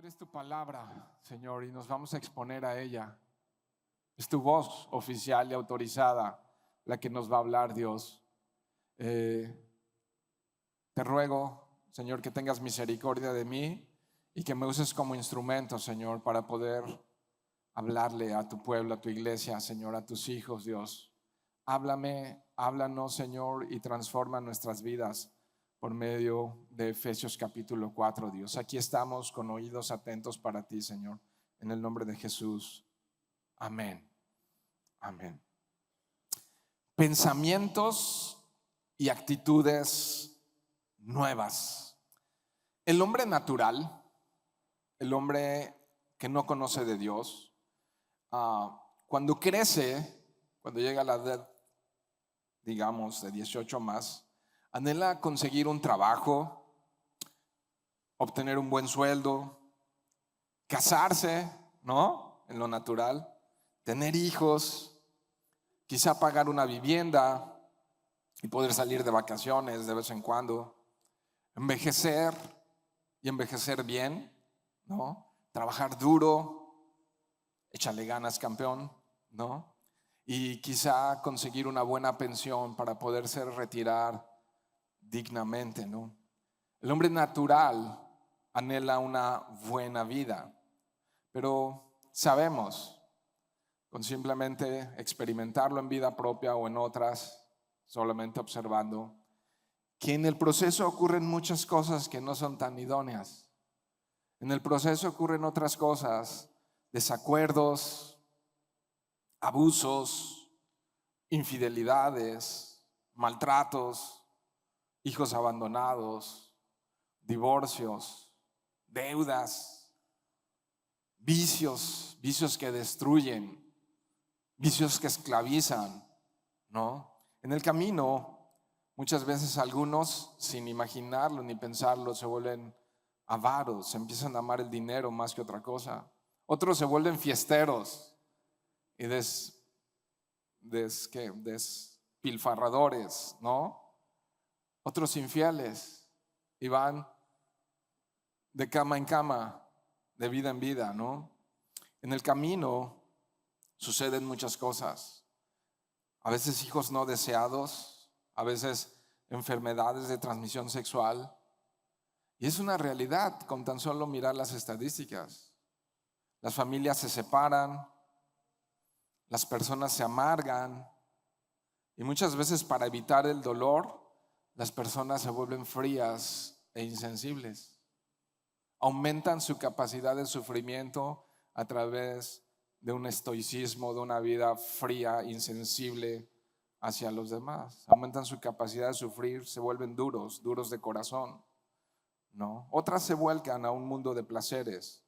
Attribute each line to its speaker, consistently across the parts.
Speaker 1: es tu palabra, Señor, y nos vamos a exponer a ella. Es tu voz oficial y autorizada la que nos va a hablar, Dios. Te ruego, Señor, que tengas misericordia de mí y que me uses como instrumento, Señor, para poder hablarle a tu pueblo, a tu iglesia, Señor, a tus hijos, Dios. Háblanos, Señor, y transforma nuestras vidas por medio de Efesios capítulo 4, Dios. Aquí estamos con oídos atentos para ti, Señor, en el nombre de Jesús. Amén. Amén. Pensamientos y actitudes nuevas. El hombre natural, el hombre que no conoce de Dios, cuando crece, cuando llega a la edad, digamos, de 18 más, anhela conseguir un trabajo, obtener un buen sueldo, casarse, ¿no? En lo natural, tener hijos, quizá pagar una vivienda y poder salir de vacaciones de vez en cuando, envejecer y envejecer bien, ¿no? Trabajar duro, échale ganas, campeón, ¿no? Y quizá conseguir una buena pensión para poderse retirar dignamente, ¿no? El hombre natural anhela una buena vida, pero sabemos, con simplemente experimentarlo en vida propia o en otras, solamente observando, que en el proceso ocurren muchas cosas que no son tan idóneas. En el proceso ocurren otras cosas, desacuerdos, abusos, infidelidades, maltratos, hijos abandonados, divorcios, deudas, vicios que destruyen, vicios que esclavizan, ¿no? En el camino, muchas veces algunos, sin imaginarlo ni pensarlo, se vuelven avaros, se empiezan a amar el dinero más que otra cosa. Otros se vuelven fiesteros y despilfarradores, ¿no? Otros infieles y van de cama en cama, de vida en vida, ¿no? En el camino suceden muchas cosas. A veces hijos no deseados, a veces enfermedades de transmisión sexual. Y es una realidad con tan solo mirar las estadísticas. Las familias se separan, las personas se amargan y muchas veces para evitar el dolor, las personas se vuelven frías e insensibles. Aumentan su capacidad de sufrimiento a través de un estoicismo, de una vida fría, insensible hacia los demás. Aumentan su capacidad de sufrir, se vuelven duros de corazón, ¿no? Otras se vuelcan a un mundo de placeres,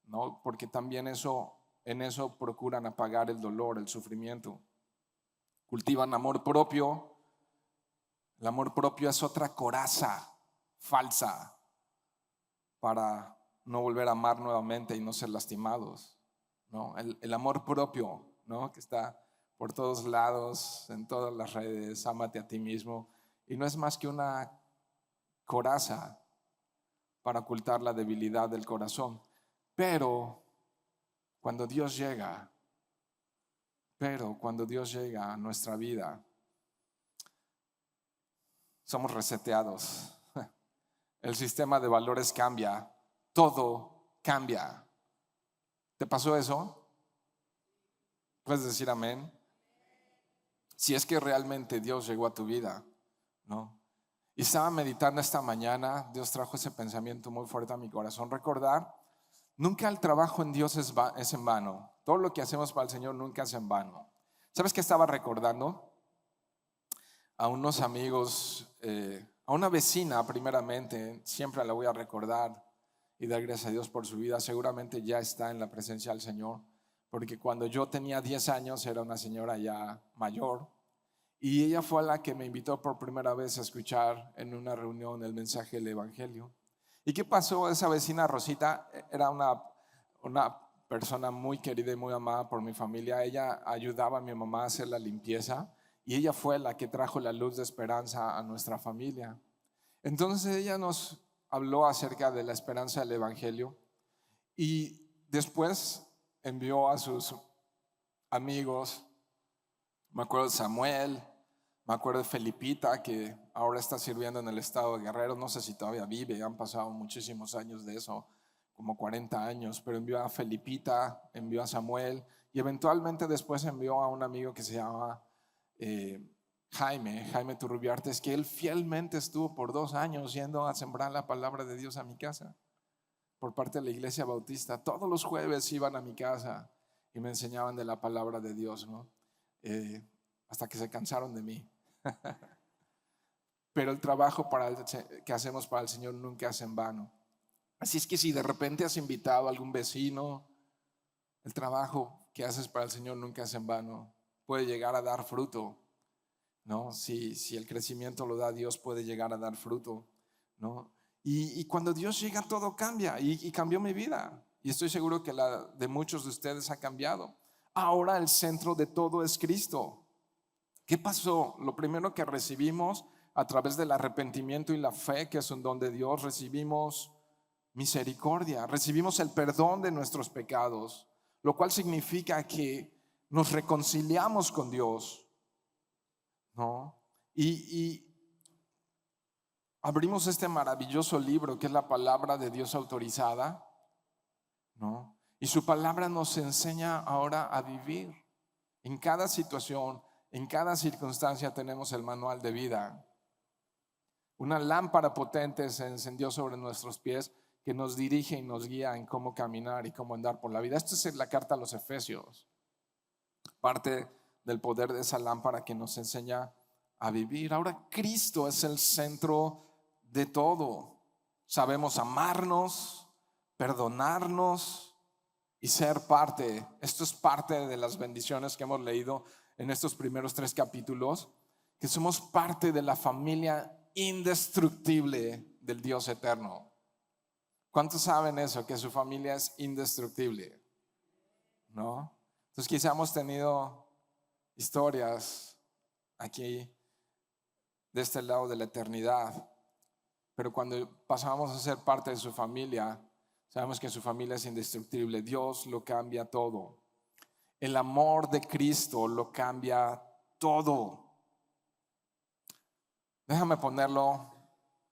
Speaker 1: ¿no? Porque también en eso procuran apagar el dolor, el sufrimiento. Cultivan amor propio. El amor propio es otra coraza falsa para no volver a amar nuevamente y no ser lastimados, ¿no? El amor propio, ¿no? Que está por todos lados, en todas las redes, ámate a ti mismo. Y no es más que una coraza para ocultar la debilidad del corazón. Pero cuando Dios llega a nuestra vida, somos reseteados. El sistema de valores cambia, todo cambia. ¿Te pasó eso? ¿Puedes decir amén? Si es que realmente Dios llegó a tu vida, ¿no? Y estaba meditando esta mañana, Dios trajo ese pensamiento muy fuerte a mi corazón. Recordar, nunca el trabajo en Dios es en vano. Todo lo que hacemos para el Señor nunca es en vano. ¿Sabes qué estaba recordando? A unos amigos, a una vecina primeramente, siempre la voy a recordar y dar gracias a Dios por su vida. Seguramente ya está en la presencia del Señor, porque cuando yo tenía 10 años era una señora ya mayor y ella fue la que me invitó por primera vez a escuchar en una reunión el mensaje del Evangelio. ¿Y qué pasó? Esa vecina Rosita era una persona muy querida y muy amada por mi familia. Ella ayudaba a mi mamá a hacer la limpieza y ella fue la que trajo la luz de esperanza a nuestra familia. Entonces ella nos habló acerca de la esperanza del Evangelio Y después envió a sus amigos, me acuerdo de Samuel, me acuerdo de Felipita, que ahora está sirviendo en el estado de Guerrero, no sé si todavía vive, han pasado muchísimos años de eso, como 40 años, pero envió a Felipita, envió a Samuel y eventualmente después envió a un amigo que se llama Jaime Turrubiartes, que él fielmente estuvo por 2 años yendo a sembrar la palabra de Dios a mi casa por parte de la iglesia bautista. Todos los jueves iban a mi casa y me enseñaban de la palabra de Dios, ¿no? Hasta que se cansaron de mí. Pero el trabajo que hacemos para el Señor nunca es en vano. Así es que si de repente has invitado a algún vecino, el trabajo que haces para el Señor nunca es en vano. Puede llegar a dar fruto, ¿no? Si el crecimiento lo da Dios, puede llegar a dar fruto, ¿no? Y cuando Dios llega, todo cambia, y cambió mi vida. Y estoy seguro que la de muchos de ustedes ha cambiado. Ahora el centro de todo es Cristo. ¿Qué pasó? Lo primero que recibimos a través del arrepentimiento y la fe, que es un don de Dios, recibimos misericordia, recibimos el perdón de nuestros pecados, lo cual significa que nos reconciliamos con Dios, ¿no? Y abrimos este maravilloso libro que es la palabra de Dios autorizada, ¿no? Y su palabra nos enseña ahora a vivir. En cada situación, en cada circunstancia tenemos el manual de vida. Una lámpara potente se encendió sobre nuestros pies que nos dirige y nos guía en cómo caminar y cómo andar por la vida. Esto es la carta a los Efesios. Parte del poder de esa lámpara que nos enseña a vivir. Ahora Cristo es el centro de todo. Sabemos amarnos, perdonarnos y ser parte. Esto es parte de las bendiciones que hemos leído en estos primeros 3 capítulos, que somos parte de la familia indestructible del Dios eterno. ¿Cuántos saben eso? Que su familia es indestructible, ¿no? Entonces quizá hemos tenido historias aquí de este lado de la eternidad, pero cuando pasamos a ser parte de su familia, sabemos que su familia es indestructible. Dios lo cambia todo. El amor de Cristo lo cambia todo. Déjame ponerlo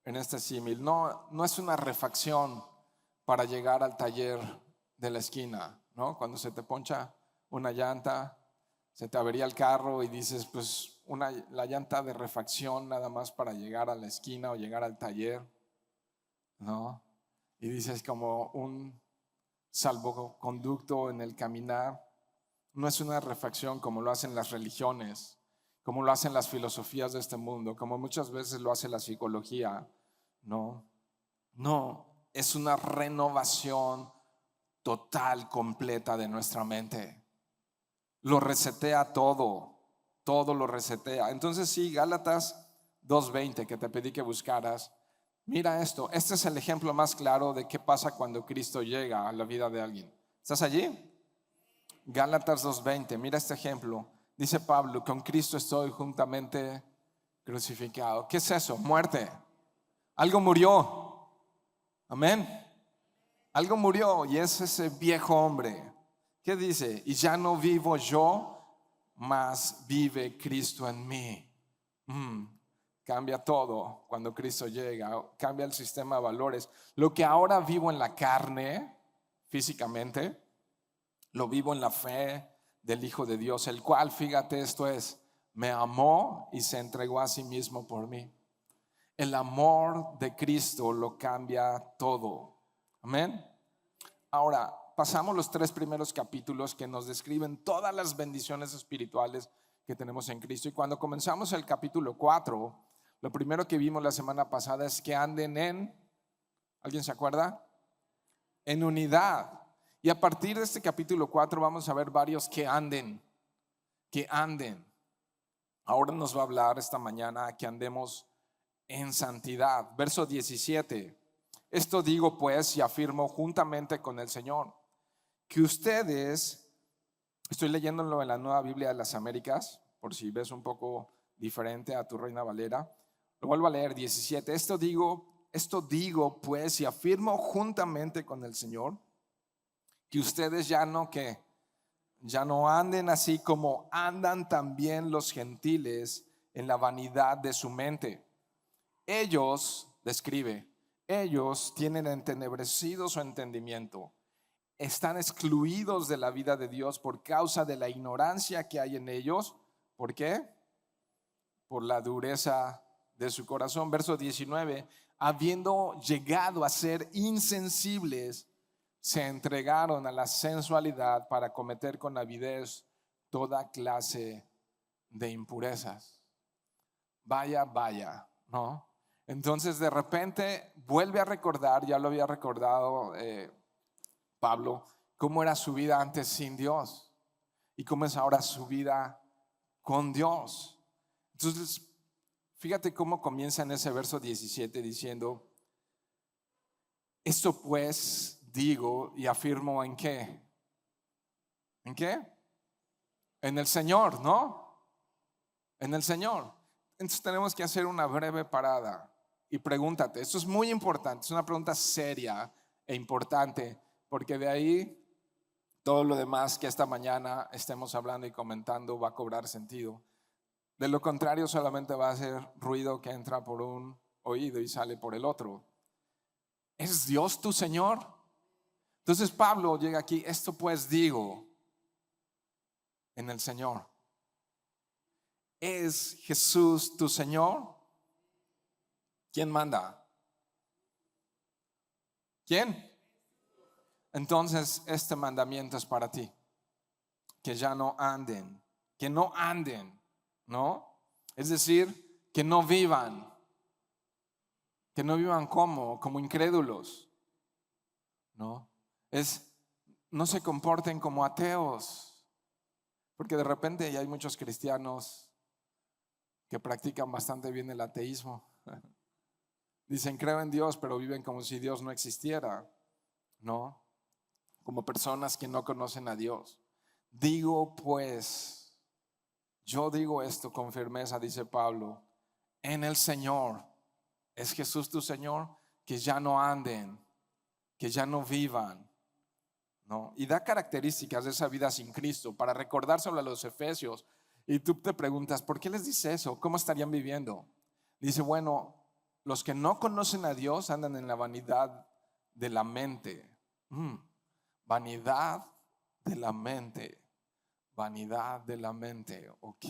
Speaker 1: en este símil. No es una refacción para llegar al taller de la esquina, ¿no? Cuando se te poncha una llanta, se te avería el carro y dices, pues la llanta de refacción nada más para llegar a la esquina o llegar al taller, ¿no? Y dices como un salvoconducto en el caminar. No es una refacción como lo hacen las religiones, como lo hacen las filosofías de este mundo, como muchas veces lo hace la psicología. No, es una renovación total, completa de nuestra mente. Lo resetea todo lo resetea. Entonces sí, Gálatas 2:20 que te pedí que buscaras. Mira esto, este es el ejemplo más claro de qué pasa cuando Cristo llega a la vida de alguien. ¿Estás allí? Gálatas 2:20, mira este ejemplo. Dice Pablo, con Cristo estoy juntamente crucificado. ¿Qué es eso? Muerte. Algo murió. Amén. Algo murió y es ese viejo hombre. ¿Qué dice? Y ya no vivo yo, mas vive Cristo en mí. Cambia todo cuando Cristo llega. Cambia el sistema de valores. Lo que ahora vivo en la carne, físicamente, lo vivo en la fe del Hijo de Dios, el cual, fíjate, esto es, me amó y se entregó a sí mismo por mí. El amor de Cristo lo cambia todo. Amén. Ahora, pasamos los 3 primeros capítulos que nos describen todas las bendiciones espirituales que tenemos en Cristo. Y cuando comenzamos el capítulo 4, lo primero que vimos la semana pasada es que anden ¿alguien se acuerda? En unidad. Y a partir de este capítulo 4 vamos a ver varios que anden. Ahora nos va a hablar esta mañana que andemos en santidad. Verso 17. Esto digo pues y afirmo juntamente con el Señor, que ustedes, estoy leyéndolo en la Nueva Biblia de las Américas, por si ves un poco diferente a tu Reina Valera. Lo vuelvo a leer, 17. Esto digo pues y afirmo juntamente con el Señor, que ustedes ya no ya no anden así como andan también los gentiles en la vanidad de su mente. Ellos, describe, ellos tienen entenebrecido su entendimiento, están excluidos de la vida de Dios por causa de la ignorancia que hay en ellos. ¿Por qué? Por la dureza de su corazón. Verso 19, habiendo llegado a ser insensibles, se entregaron a la sensualidad para cometer con avidez toda clase de impurezas. Vaya, vaya, ¿no? Entonces de repente vuelve a recordar, ya lo había recordado Pablo, cómo era su vida antes sin Dios y cómo es ahora su vida con Dios. Entonces, fíjate cómo comienza en ese verso 17 diciendo, esto pues digo y afirmo ¿en qué? ¿En qué? En el Señor, ¿no? En el Señor. Entonces tenemos que hacer una breve parada y pregúntate, esto es muy importante, es una pregunta seria e importante, porque de ahí todo lo demás que esta mañana estemos hablando y comentando va a cobrar sentido. De lo contrario, solamente va a ser ruido que entra por un oído y sale por el otro. ¿Es Dios tu Señor? Entonces Pablo llega aquí, esto pues digo en el Señor. ¿Es Jesús tu Señor? ¿Quién manda? ¿Quién? Entonces este mandamiento es para ti, que ya no anden, ¿no? Es decir, que no vivan como incrédulos, ¿no? No se comporten como ateos, porque de repente ya hay muchos cristianos que practican bastante bien el ateísmo. Dicen creo en Dios, pero viven como si Dios no existiera, ¿no? Como personas que no conocen a Dios. Digo pues, yo digo esto con firmeza, dice Pablo, en el Señor. ¿Es Jesús tu Señor? Que ya no anden, que ya no vivan, ¿no? Y da características de esa vida sin Cristo para recordárselo a los efesios. Y tú te preguntas, ¿por qué les dice eso? ¿Cómo estarían viviendo? Dice, bueno, los que no conocen a Dios andan en la vanidad de la mente. Vanidad de la mente. Vanidad de la mente. Ok.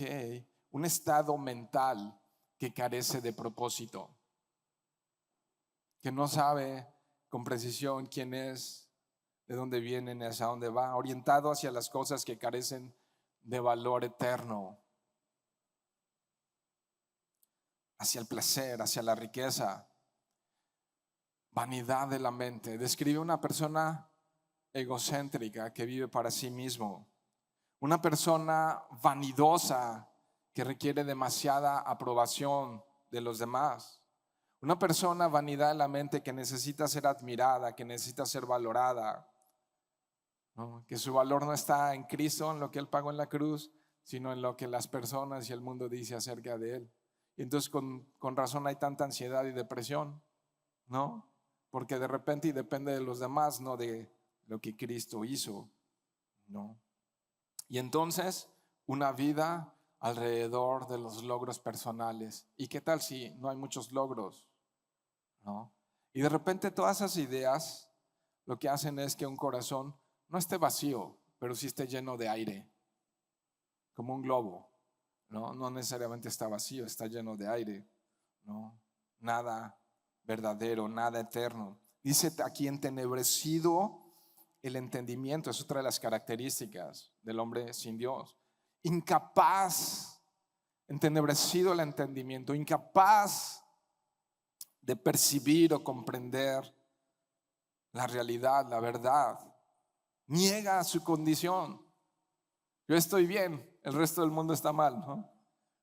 Speaker 1: Un estado mental que carece de propósito, que no sabe con precisión quién es, de dónde viene ni hacia dónde va, orientado hacia las cosas que carecen de valor eterno, hacia el placer, hacia la riqueza. Vanidad de la mente. Describe una persona egocéntrica que vive para sí mismo, una persona vanidosa que requiere demasiada aprobación de los demás. Una persona vanidad de la mente que necesita ser admirada, que necesita ser valorada, ¿no? Que su valor no está en Cristo, en lo que Él pagó en la cruz, sino en lo que las personas y el mundo dice acerca de Él. Y entonces con razón hay tanta ansiedad y depresión, ¿no? Porque de repente y depende de los demás, no de lo que Cristo hizo, ¿no? Y entonces una vida alrededor de los logros personales. ¿Y qué tal si no hay muchos logros? ¿No? Y de repente todas esas ideas lo que hacen es que un corazón no esté vacío, pero sí esté lleno de aire, como un globo, ¿no? No necesariamente está vacío, está lleno de aire, ¿no? Nada verdadero, nada eterno. Dice aquí entenebrecido el entendimiento, es otra de las características del hombre sin Dios. Incapaz, entenebrecido el entendimiento, incapaz de percibir o comprender la realidad, la verdad. Niega su condición. Yo estoy bien, el resto del mundo está mal, ¿no?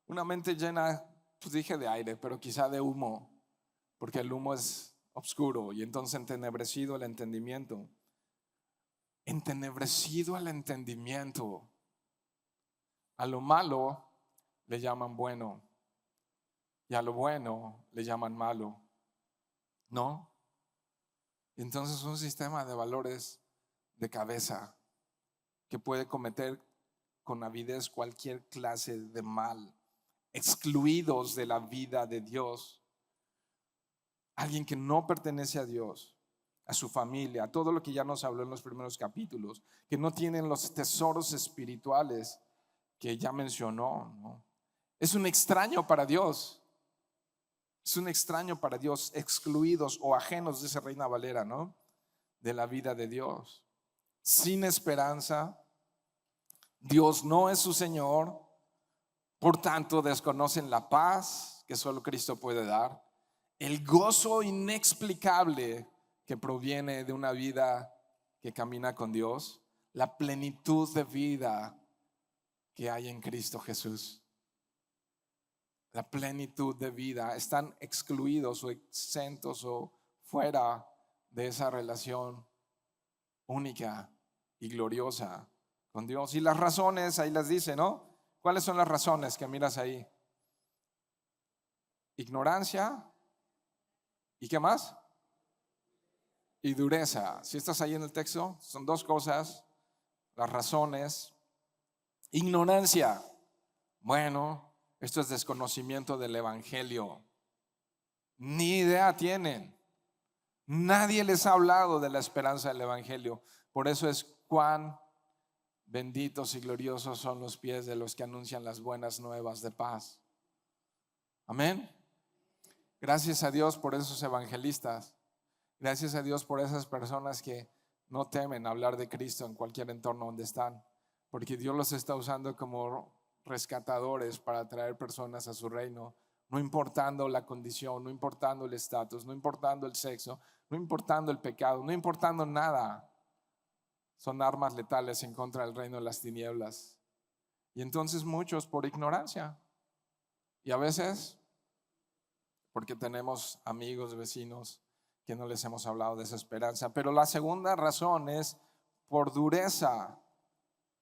Speaker 1: Una mente llena, pues dije de aire, pero quizá de humo, porque el humo es oscuro y entonces entenebrecido el entendimiento. Entenebrecido el entendimiento. A lo malo le llaman bueno y a lo bueno le llaman malo, ¿no? Entonces un sistema de valores de cabeza, que puede cometer con avidez cualquier clase de mal, excluidos de la vida de Dios. Alguien que no pertenece a Dios, a su familia, a todo lo que ya nos habló en los primeros capítulos, que no tienen los tesoros espirituales que ya mencionó, ¿no? Es un extraño para Dios. Es un extraño para Dios, excluidos o ajenos, dice Reina Valera, ¿no? De la vida de Dios. Sin esperanza. Dios no es su Señor. Por tanto, desconocen la paz que solo Cristo puede dar. El gozo inexplicable que proviene de una vida que camina con Dios. La plenitud de vida que hay en Cristo Jesús. La plenitud de vida. Están excluidos o exentos o fuera de esa relación única y gloriosa con Dios. Y las razones, ahí las dice, ¿no? ¿Cuáles son las razones que miras ahí? Ignorancia. ¿Y qué más? Y dureza. Si estás ahí en el texto, son dos cosas. Las razones. Ignorancia. Bueno, esto es desconocimiento del evangelio. Ni idea tienen. Nadie les ha hablado de la esperanza del evangelio. Por eso es cuán benditos y gloriosos son los pies de los que anuncian las buenas nuevas de paz. Amén. Gracias a Dios por esos evangelistas. Gracias a Dios por esas personas que no temen hablar de Cristo en cualquier entorno donde están, porque Dios los está usando como rescatadores para traer personas a su reino, no importando la condición, no importando el estatus, no importando el sexo, no importando el pecado, no importando nada. Son armas letales en contra del reino de las tinieblas. Y entonces muchos por ignorancia, y a veces porque tenemos amigos, vecinos que no les hemos hablado de esa esperanza. Pero la segunda razón es por dureza,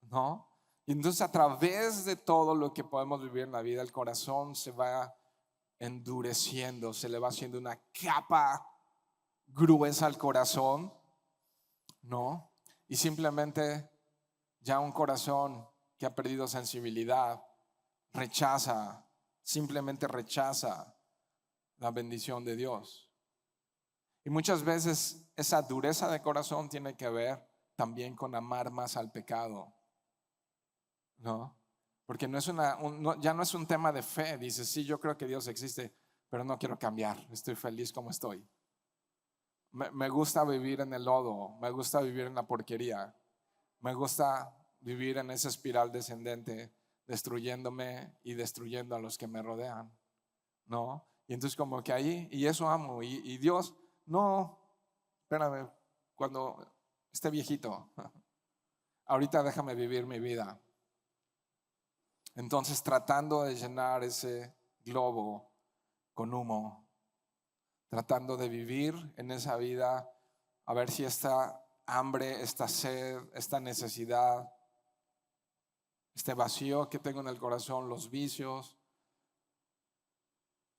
Speaker 1: ¿no? Y entonces a través de todo lo que podemos vivir en la vida, el corazón se va endureciendo, se le va haciendo una capa gruesa al corazón, ¿no? Y simplemente ya un corazón que ha perdido sensibilidad rechaza, simplemente rechaza la bendición de Dios. Y muchas veces esa dureza de corazón tiene que ver también con amar más al pecado, ¿no? Porque no es ya no es un tema de fe. Dices, sí, yo creo que Dios existe, pero no quiero cambiar, estoy feliz como estoy. Me gusta vivir en el lodo, me gusta vivir en la porquería, me gusta vivir en esa espiral descendente, destruyéndome y destruyendo a los que me rodean, ¿no? Y entonces como que ahí, y eso amo, y Dios, no, espérame, cuando esté viejito, ahorita déjame vivir mi vida. Entonces tratando de llenar ese globo con humo, tratando de vivir en esa vida, a ver si esta hambre, esta sed, esta necesidad, este vacío que tengo en el corazón, los vicios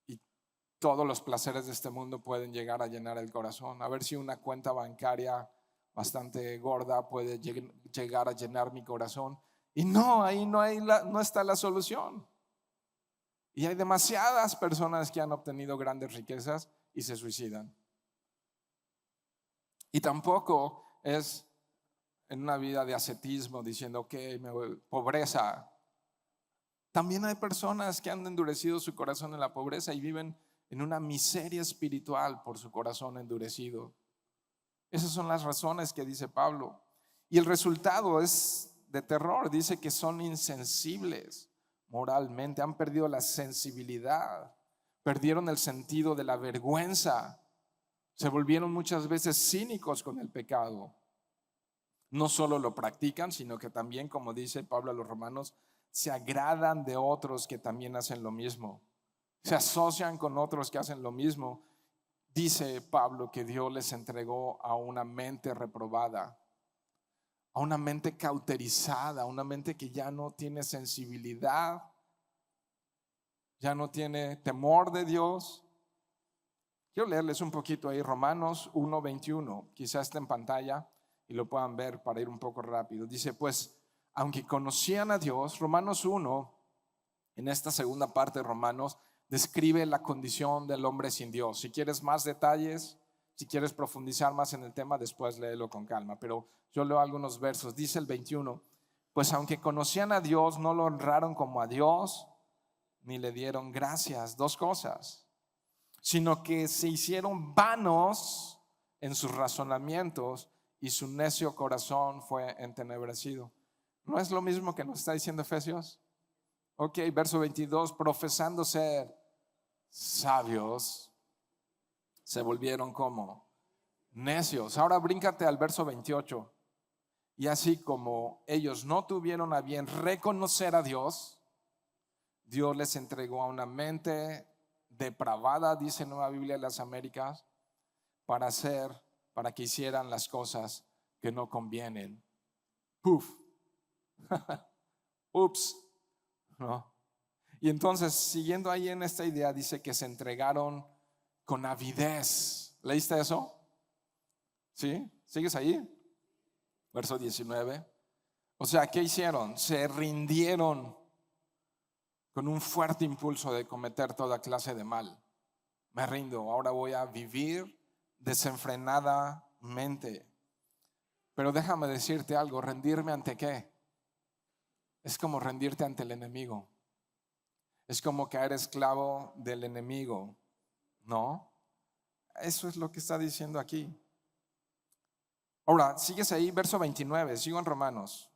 Speaker 1: y todos los placeres de este mundo pueden llegar a llenar el corazón. A ver si una cuenta bancaria bastante gorda puede llegar a llenar mi corazón. Y no, ahí no está la solución. Y hay demasiadas personas que han obtenido grandes riquezas y se suicidan. Y tampoco es en una vida de ascetismo diciendo que pobreza. También hay personas que han endurecido su corazón en la pobreza y viven en una miseria espiritual por su corazón endurecido. Esas son las razones que dice Pablo. Y el resultado es de terror. Dice que son insensibles moralmente, han perdido la sensibilidad, perdieron el sentido de la vergüenza, se volvieron muchas veces cínicos con el pecado. No solo lo practican, sino que también, como dice Pablo a los romanos, se agradan de otros que también hacen lo mismo. Se asocian con otros que hacen lo mismo. Dice Pablo que Dios les entregó a una mente reprobada, a una mente cauterizada, a una mente que ya no tiene sensibilidad, ya no tiene temor de Dios. Quiero leerles un poquito ahí Romanos 1:21, quizás está en pantalla, y lo puedan ver para ir un poco rápido. Dice, pues, aunque conocían a Dios, Romanos 1, en esta segunda parte de Romanos, describe la condición del hombre sin Dios. Si quieres más detalles, si quieres profundizar más en el tema, después léelo con calma. Pero yo leo algunos versos. Dice el 21, pues aunque conocían a Dios, no lo honraron como a Dios, ni le dieron gracias. Dos cosas. Sino que se hicieron vanos en sus razonamientos y su necio corazón fue entenebrecido. ¿No es lo mismo que nos está diciendo Efesios? Ok, verso 22, profesando ser sabios, se volvieron como necios. Ahora bríncate al verso 28. Y así como ellos no tuvieron a bien reconocer a Dios, Dios les entregó a una mente depravada, dice Nueva Biblia de las Américas, para que hicieran las cosas que no convienen. Puf. Ups. ¿No? Y entonces, siguiendo ahí en esta idea, dice que se entregaron con avidez. ¿Leíste eso? ¿Sí? ¿Sigues ahí? Verso 19. O sea, ¿qué hicieron? Se rindieron con un fuerte impulso de cometer toda clase de mal. Me rindo, ahora voy a vivir desenfrenadamente. Pero déjame decirte algo, ¿rendirme ante qué? Es como rendirte ante el enemigo. Es como caer esclavo del enemigo. No, eso es lo que está diciendo aquí. Ahora, sigues ahí, verso 29, sigo en Romanos.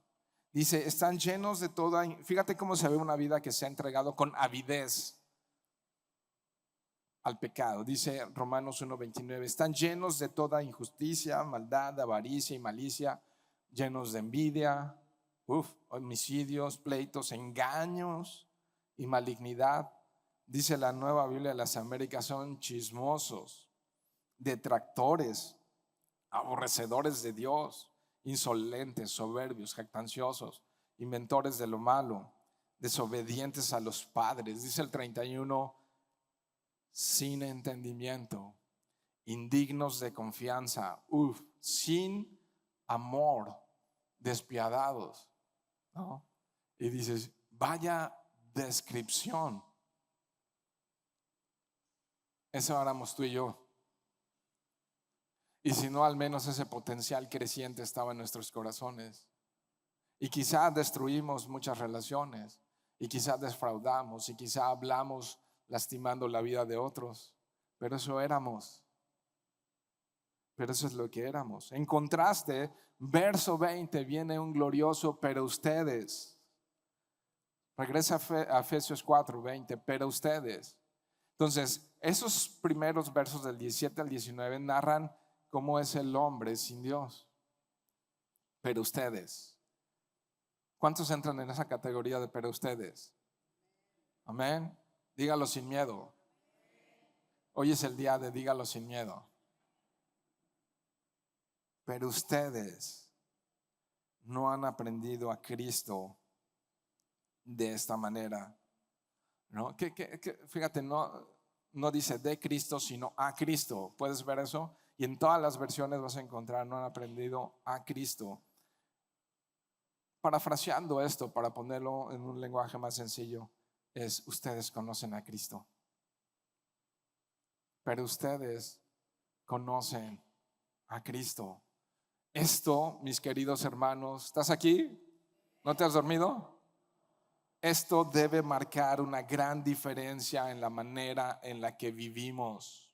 Speaker 1: Dice, están llenos de toda, fíjate cómo se ve una vida que se ha entregado con avidez al pecado. Dice Romanos 1:29, están llenos de toda injusticia, maldad, avaricia y malicia, llenos de envidia, homicidios, pleitos, engaños y malignidad. Dice la Nueva Biblia de las Américas, son chismosos, detractores, aborrecedores de Dios, insolentes, soberbios, jactanciosos, inventores de lo malo, desobedientes a los padres. Dice el 31, sin entendimiento, indignos de confianza, sin amor, despiadados, ¿no? Y dices, vaya descripción. Eso éramos tú y yo. Y si no, al menos ese potencial creciente estaba en nuestros corazones. Y quizá destruimos muchas relaciones, y quizá defraudamos, y quizá hablamos lastimando la vida de otros. Pero eso éramos. Pero eso es lo que éramos. En contraste, verso 20 viene un glorioso pero ustedes. Regresa a Efesios 4:20, pero ustedes. Entonces, esos primeros versos del 17 al 19 narran cómo es el hombre sin Dios. Pero ustedes. ¿Cuántos entran en esa categoría de pero ustedes? Amén. Dígalo sin miedo. Hoy es el día de dígalo sin miedo. Pero ustedes no han aprendido a Cristo de esta manera, ¿no? Fíjate, no dice de Cristo, sino a Cristo. ¿Puedes ver eso? Y en todas las versiones vas a encontrar, no han aprendido a Cristo. Parafraseando esto, para ponerlo en un lenguaje más sencillo, es ustedes conocen a Cristo. Pero ustedes conocen a Cristo. Esto, mis queridos hermanos, ¿estás aquí? ¿No te has dormido? Esto debe marcar una gran diferencia en la manera en la que vivimos.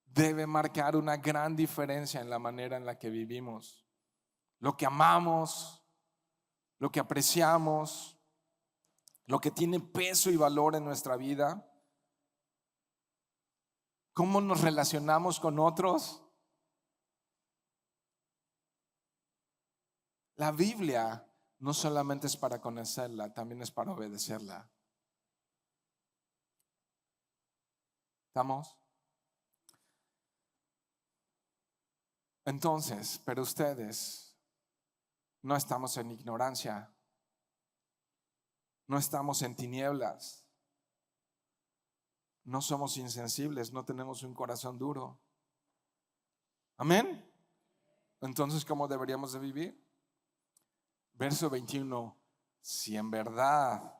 Speaker 1: Debe marcar una gran diferencia en la manera en la que vivimos. Lo que amamos, lo que apreciamos, lo que tiene peso y valor en nuestra vida, cómo nos relacionamos con otros. La Biblia no solamente es para conocerla, también es para obedecerla. ¿Estamos? Entonces, pero ustedes no estamos en ignorancia, no estamos en tinieblas, no somos insensibles, no tenemos un corazón duro. Amén. Entonces, ¿cómo deberíamos de vivir? Verso 21. Si en verdad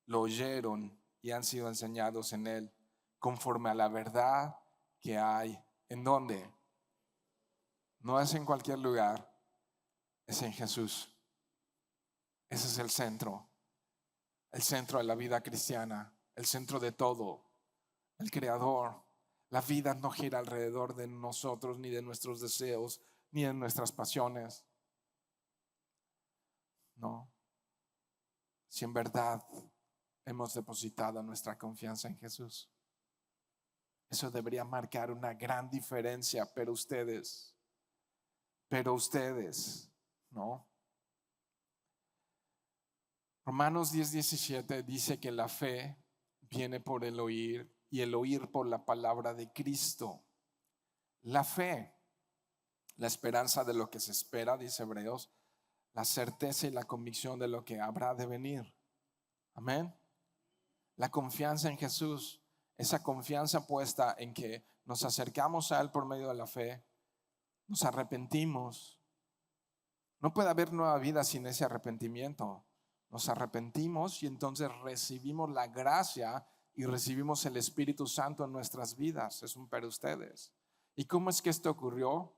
Speaker 1: lo oyeron y han sido enseñados en él, conforme a la verdad que hay. ¿En dónde? No es en cualquier lugar, es en Jesús. Ese es el centro de la vida cristiana, el centro de todo, el Creador. La vida no gira alrededor de nosotros, ni de nuestros deseos, ni de nuestras pasiones. No. Si en verdad hemos depositado nuestra confianza en Jesús, eso debería marcar una gran diferencia, pero ustedes, ¿no? Romanos 10:17 dice que la fe viene por el oír y el oír por la palabra de Cristo. La fe, la esperanza de lo que se espera, dice Hebreos, la certeza y la convicción de lo que habrá de venir. Amén. La confianza en Jesús, esa confianza puesta en que nos acercamos a Él por medio de la fe, nos arrepentimos. No puede haber nueva vida sin ese arrepentimiento. Nos arrepentimos y entonces recibimos la gracia y recibimos el Espíritu Santo en nuestras vidas. Es un para ustedes. ¿Y cómo es que esto ocurrió?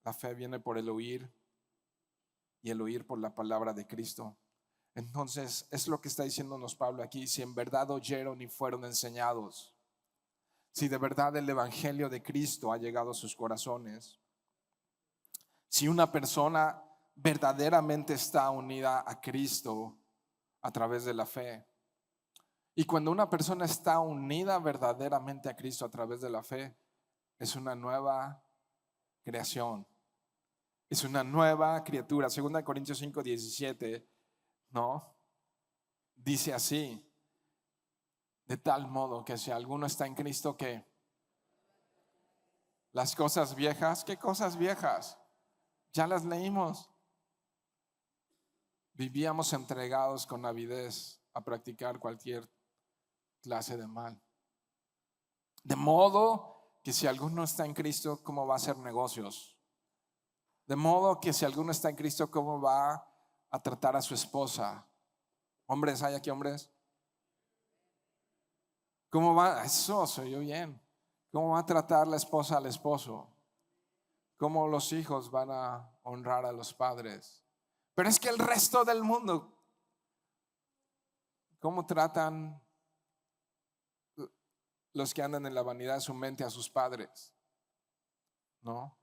Speaker 1: La fe viene por el oír y el oír por la palabra de Cristo. Entonces es lo que está diciéndonos Pablo aquí. Si en verdad oyeron y fueron enseñados, si de verdad el evangelio de Cristo ha llegado a sus corazones, si una persona verdaderamente está unida a Cristo a través de la fe, y cuando una persona está unida verdaderamente a Cristo a través de la fe, es una nueva creación, es una nueva criatura. 2 Corintios 5:17, ¿no? Dice así: de tal modo que si alguno está en Cristo, ¿qué? Las cosas viejas, ¿qué cosas viejas? Ya las leímos. Vivíamos entregados con avidez a practicar cualquier clase de mal. De modo que si alguno está en Cristo, ¿cómo va a hacer negocios? De modo que si alguno está en Cristo, ¿cómo va a tratar a su esposa? Hombres, ¿hay aquí hombres? ¿Cómo va? Eso se oyó bien. ¿Cómo va a tratar la esposa al esposo? ¿Cómo los hijos van a honrar a los padres? Pero es que el resto del mundo, ¿cómo tratan los que andan en la vanidad de su mente a sus padres? ¿No?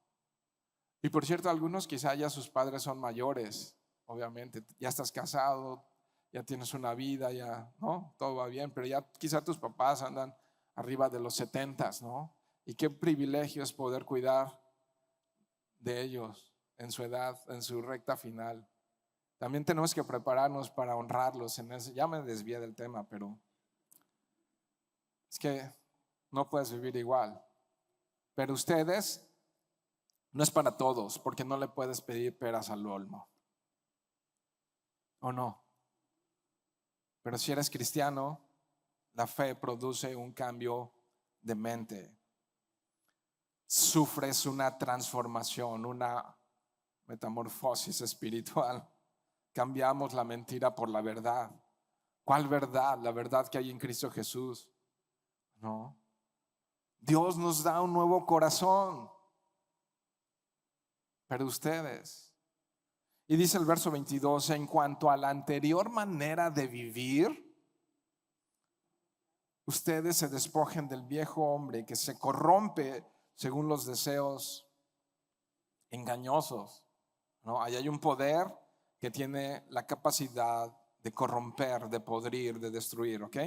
Speaker 1: Y por cierto, algunos quizá ya sus padres son mayores, obviamente. Ya estás casado, ya tienes una vida, ya, ¿no? Todo va bien, pero ya quizá tus papás andan arriba de los 70, ¿no? Y qué privilegio es poder cuidar de ellos en su edad, en su recta final. También tenemos que prepararnos para honrarlos en eso. Ya me desvié del tema, pero es que no puedes vivir igual. Pero ustedes, no es para todos, porque no le puedes pedir peras al olmo, ¿o no? Pero si eres cristiano, la fe produce un cambio de mente. Sufres una transformación, una metamorfosis espiritual. Cambiamos la mentira por la verdad. ¿Cuál verdad? La verdad que hay en Cristo Jesús. No. Dios nos da un nuevo corazón. Pero ustedes. Y dice el verso 22, en cuanto a la anterior manera de vivir, ustedes se despojen del viejo hombre que se corrompe según los deseos engañosos, ¿no? Ahí hay un poder que tiene la capacidad de corromper, de podrir, de destruir, ¿ok?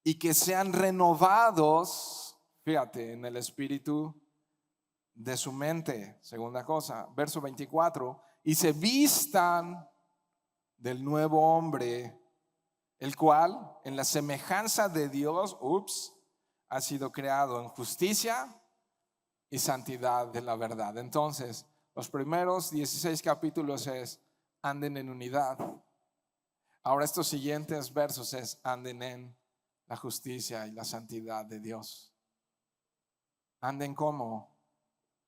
Speaker 1: Y que sean renovados, fíjate, en el espíritu de su mente. Segunda cosa, verso 24, y se vistan del nuevo hombre, el cual en la semejanza de Dios, ha sido creado en justicia y santidad de la verdad. Entonces, los primeros 16 capítulos es anden en unidad. Ahora estos siguientes versos es anden en la justicia y la santidad de Dios. anden como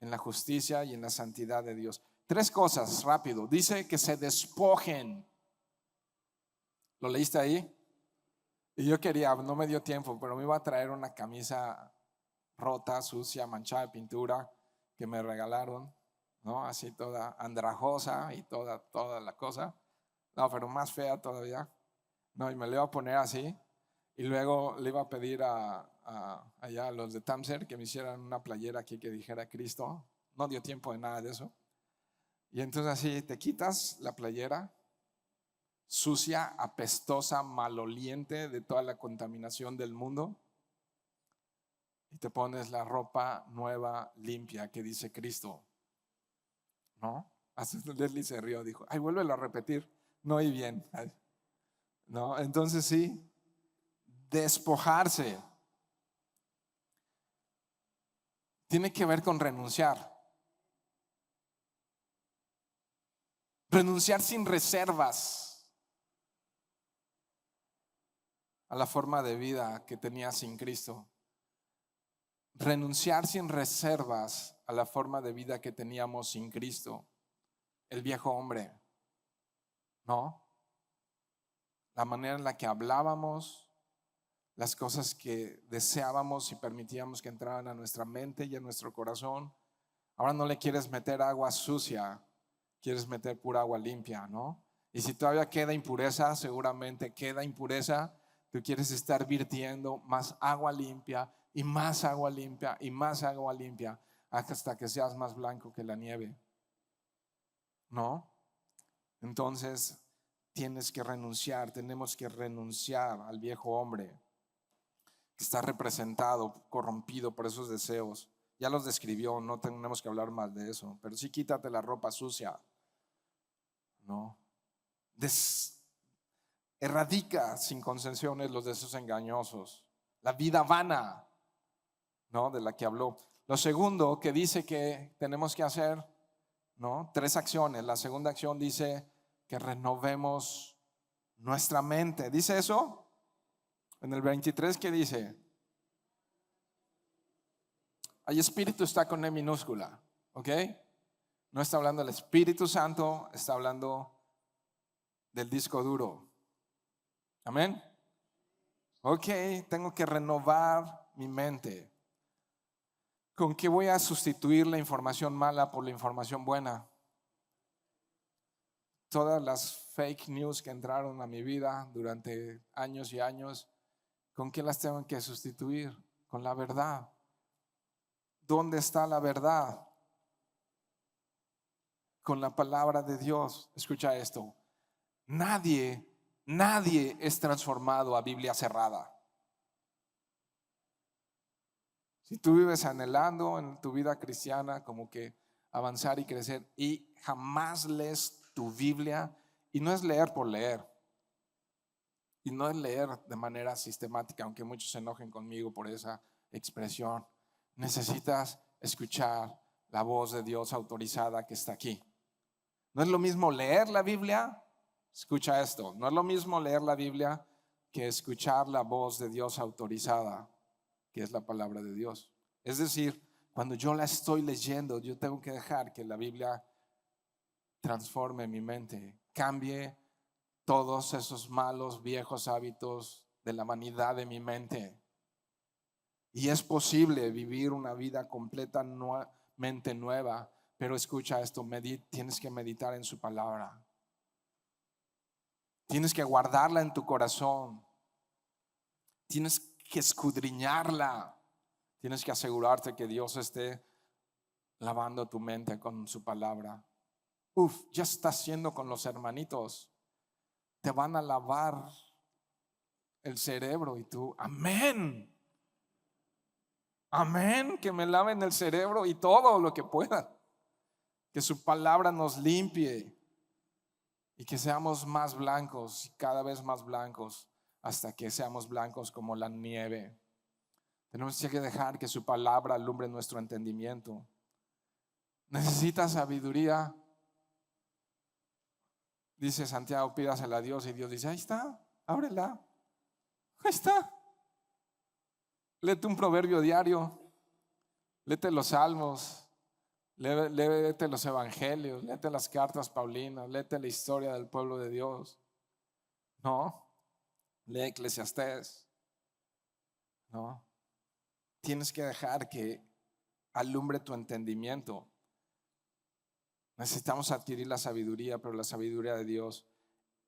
Speaker 1: en la justicia y en la santidad de Dios. 3 cosas, rápido. Dice que se despojen. ¿Lo leíste ahí? Y yo quería, no me dio tiempo, pero me iba a traer una camisa rota, sucia, manchada de pintura que me regalaron, ¿no? Así toda andrajosa y toda la cosa. No, pero más fea todavía. No, y me la iba a poner así. Y luego le iba a pedir allá a los de Tamser que me hicieran una playera aquí que dijera Cristo. No dio tiempo de nada de eso. Y entonces así te quitas la playera sucia, apestosa, maloliente de toda la contaminación del mundo, y te pones la ropa nueva, limpia, que dice Cristo, ¿no? Así Leslie se rió, dijo, ay, vuélvelo a repetir, no oí bien, ¿no? Entonces sí, despojarse tiene que ver con renunciar. Renunciar sin reservas a la forma de vida que tenías sin Cristo. Renunciar sin reservas a la forma de vida que teníamos sin Cristo. El viejo hombre, ¿no? La manera en la que hablábamos, las cosas que deseábamos y permitíamos que entraran a nuestra mente y a nuestro corazón. Ahora no le quieres meter agua sucia, quieres meter pura agua limpia, ¿no? Y si todavía queda impureza, seguramente queda impureza, tú quieres estar virtiendo más agua limpia y más agua limpia y más agua limpia hasta que seas más blanco que la nieve, ¿no? Entonces tienes que renunciar, tenemos que renunciar al viejo hombre que está representado, corrompido por esos deseos. Ya los describió, no tenemos que hablar más de eso, pero sí quítate la ropa sucia, ¿no? Erradica sin concesiones los deseos engañosos, la vida vana, ¿no? De la que habló. Lo segundo que dice que tenemos que hacer, ¿no? 3 acciones. La segunda acción dice que renovemos nuestra mente. ¿Dice eso? En el 23, ¿qué dice? Ahí espíritu está con E minúscula, ¿ok? No está hablando del Espíritu Santo, está hablando del disco duro. Amén. Ok, tengo que renovar mi mente. ¿Con qué voy a sustituir la información mala por la información buena? Todas las fake news que entraron a mi vida durante años y años, ¿con qué las tengo que sustituir? Con la verdad. ¿Dónde está la verdad? Con la palabra de Dios. Escucha esto. Nadie es transformado a Biblia cerrada. Si tú vives anhelando en tu vida cristiana como que avanzar y crecer y jamás lees tu Biblia, y no es leer por leer, y no es leer de manera sistemática, aunque muchos se enojen conmigo por esa expresión, necesitas escuchar la voz de Dios autorizada que está aquí. No es lo mismo leer la Biblia, escucha esto, no es lo mismo leer la Biblia que escuchar la voz de Dios autorizada, que es la palabra de Dios. Es decir, cuando yo la estoy leyendo, yo tengo que dejar que la Biblia transforme mi mente, cambie todos esos malos viejos hábitos de la vanidad de mi mente. Y es posible vivir una vida completamente nueva, pero escucha esto, tienes que meditar en su palabra. Tienes que guardarla en tu corazón. Tienes que escudriñarla. Tienes que asegurarte que Dios esté lavando tu mente con su palabra. Ya está haciendo con los hermanitos. Te van a lavar el cerebro y tú, amén. Amén, que me laven el cerebro y todo lo que pueda. Que su palabra nos limpie y que seamos más blancos, cada vez más blancos, hasta que seamos blancos como la nieve. Tenemos que dejar que su palabra alumbre nuestro entendimiento. ¿Necesitas sabiduría? Dice Santiago, pídasela a Dios, y Dios dice, ahí está, ábrela. Ahí está. Léete un proverbio diario. Léete los salmos, léete los evangelios, léete las cartas paulinas, léete la historia del pueblo de Dios. No, lee Eclesiastés. No, tienes que dejar que alumbre tu entendimiento. Necesitamos adquirir la sabiduría, pero la sabiduría de Dios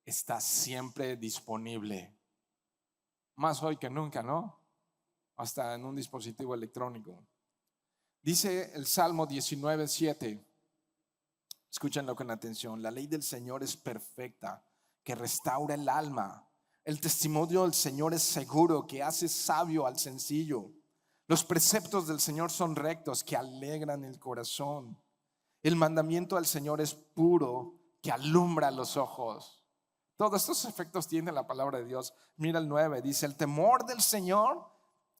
Speaker 1: está siempre disponible. Más hoy que nunca, ¿no? Hasta en un dispositivo electrónico. Dice el Salmo 19:7. Escúchenlo con atención. La ley del Señor es perfecta, que restaura el alma. El testimonio del Señor es seguro, que hace sabio al sencillo. Los preceptos del Señor son rectos, que alegran el corazón. El mandamiento del Señor es puro, que alumbra los ojos. Todos estos efectos tiene la palabra de Dios. Mira el 9, dice: el temor del Señor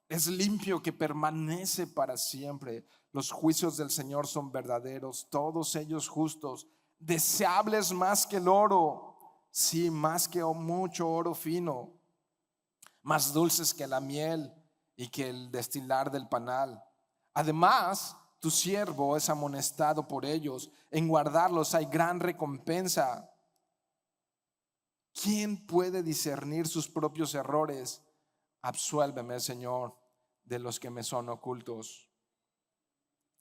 Speaker 1: es limpio, que permanece para siempre. Los juicios del Señor son verdaderos, todos ellos justos, deseables más que el oro, sí, más que mucho oro fino, más dulces que la miel y que el destilar del panal. Además, tu siervo es amonestado por ellos, en guardarlos hay gran recompensa. ¿Quién puede discernir sus propios errores? Absuélveme, Señor, de los que me son ocultos.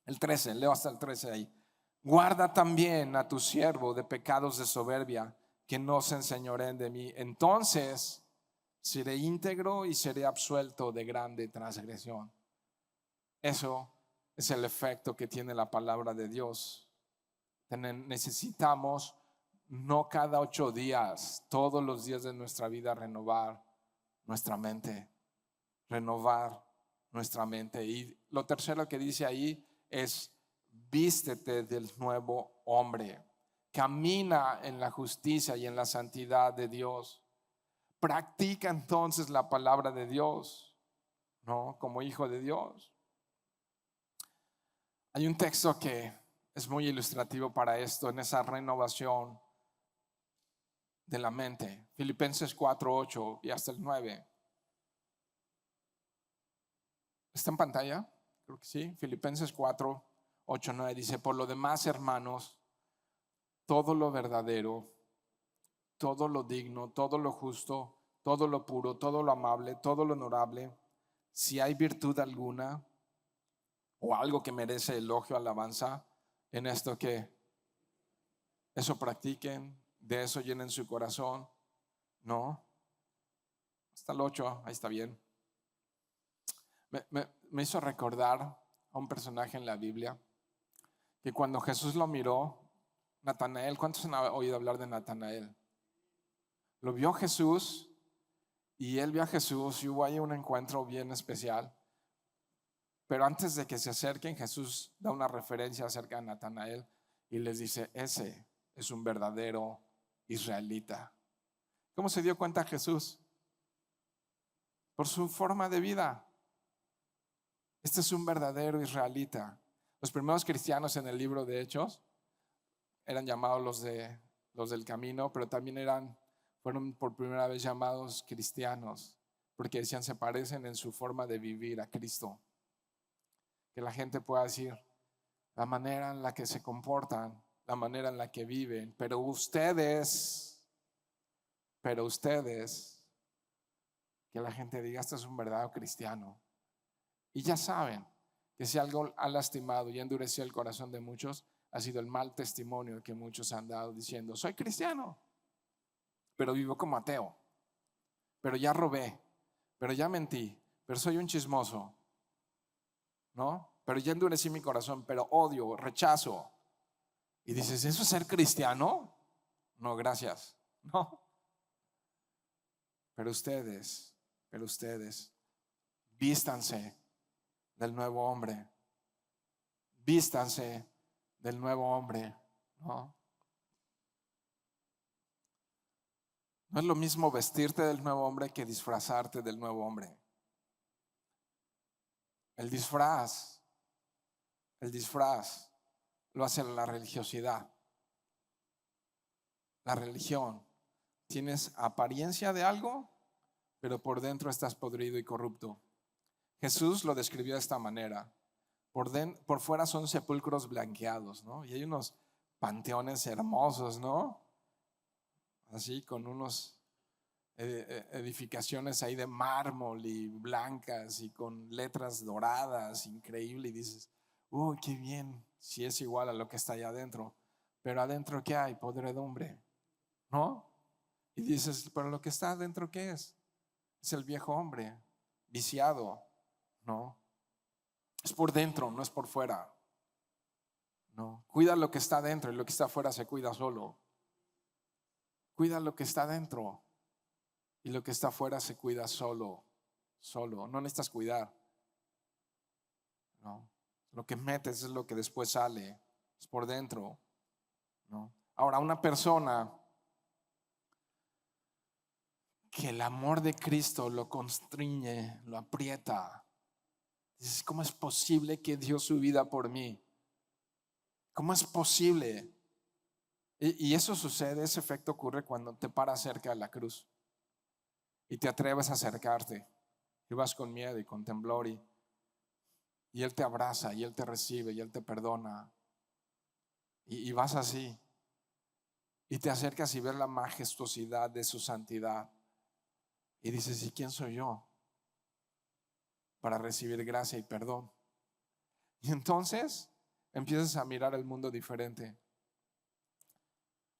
Speaker 1: El 13, leo hasta el 13 ahí. Guarda también a tu siervo de pecados de soberbia, que no se enseñoreen de mí. Entonces seré íntegro y seré absuelto de grande transgresión. Eso es el efecto que tiene la palabra de Dios. Necesitamos no cada 8 días, todos los días de nuestra vida renovar nuestra mente, renovar nuestra mente. Y lo tercero que dice ahí es: vístete del nuevo hombre, camina en la justicia y en la santidad de Dios. Practica entonces la palabra de Dios, ¿no? Como hijo de Dios. Hay un texto que es muy ilustrativo para esto, en esa renovación de la mente. Filipenses 4:8 y hasta el 9. ¿Está en pantalla? Creo que sí. Filipenses 4:8, 9 dice: por lo demás, hermanos, todo lo verdadero, todo lo digno, todo lo justo, todo lo puro, todo lo amable, todo lo honorable, si hay virtud alguna o algo que merece elogio, alabanza, en esto que eso practiquen, de eso llenen su corazón. No, hasta el 8, ahí está bien. Me hizo recordar a un personaje en la Biblia que cuando Jesús lo miró, Natanael. ¿Cuántos han oído hablar de Natanael? Lo vio Jesús y él vio a Jesús y hubo ahí un encuentro bien especial. Pero antes de que se acerquen, Jesús da una referencia acerca de Natanael y les dice: ese es un verdadero israelita. ¿Cómo se dio cuenta Jesús? Por su forma de vida. Este es un verdadero israelita. Los primeros cristianos en el libro de Hechos eran llamados los del camino, pero también fueron por primera vez llamados cristianos, porque decían: se parecen en su forma de vivir a Cristo. Que la gente pueda decir la manera en la que se comportan, la manera en la que viven, pero ustedes, que la gente diga: este es un verdadero cristiano. Y ya saben que si algo ha lastimado y endurecido el corazón de muchos, ha sido el mal testimonio que muchos han dado diciendo: soy cristiano, pero vivo como ateo, pero ya robé, pero ya mentí, pero soy un chismoso, ¿no? Pero ya endurecí mi corazón, pero odio, rechazo. Y dices: ¿eso es ser cristiano? No, gracias. No. Pero ustedes, vístanse del nuevo hombre. Vístanse del nuevo hombre, ¿no? No es lo mismo vestirte del nuevo hombre que disfrazarte del nuevo hombre. El disfraz lo hace la religiosidad, la religión. Tienes apariencia de algo, pero por dentro estás podrido y corrupto. Jesús lo describió de esta manera: por fuera son sepulcros blanqueados, ¿no? Y hay unos panteones hermosos, ¿no? Así con unos edificaciones ahí de mármol y blancas y con letras doradas, increíble. Y dices, uy, qué bien, si es igual a lo que está allá adentro. Pero adentro, ¿qué hay? Podredumbre, ¿no? Y dices, pero lo que está adentro, ¿qué es? Es el viejo hombre, viciado, ¿no? Es por dentro, no es por fuera, ¿no? Cuida lo que está dentro y lo que está afuera se cuida solo. Cuida lo que está dentro y lo que está afuera se cuida solo. No necesitas cuidar, ¿no? Lo que metes es lo que después sale, es por dentro, ¿no? Ahora, una persona que el amor de Cristo lo constriñe, lo aprieta, dices, ¿cómo es posible que dio su vida por mí? ¿Cómo es posible? Y eso sucede, ese efecto ocurre cuando te paras cerca de la cruz y te atreves a acercarte y vas con miedo y con temblor y Él te abraza y Él te recibe y Él te perdona y vas así y te acercas y ves la majestuosidad de su santidad y dices, ¿y quién soy yo para recibir gracia y perdón? Y entonces empiezas a mirar el mundo diferente,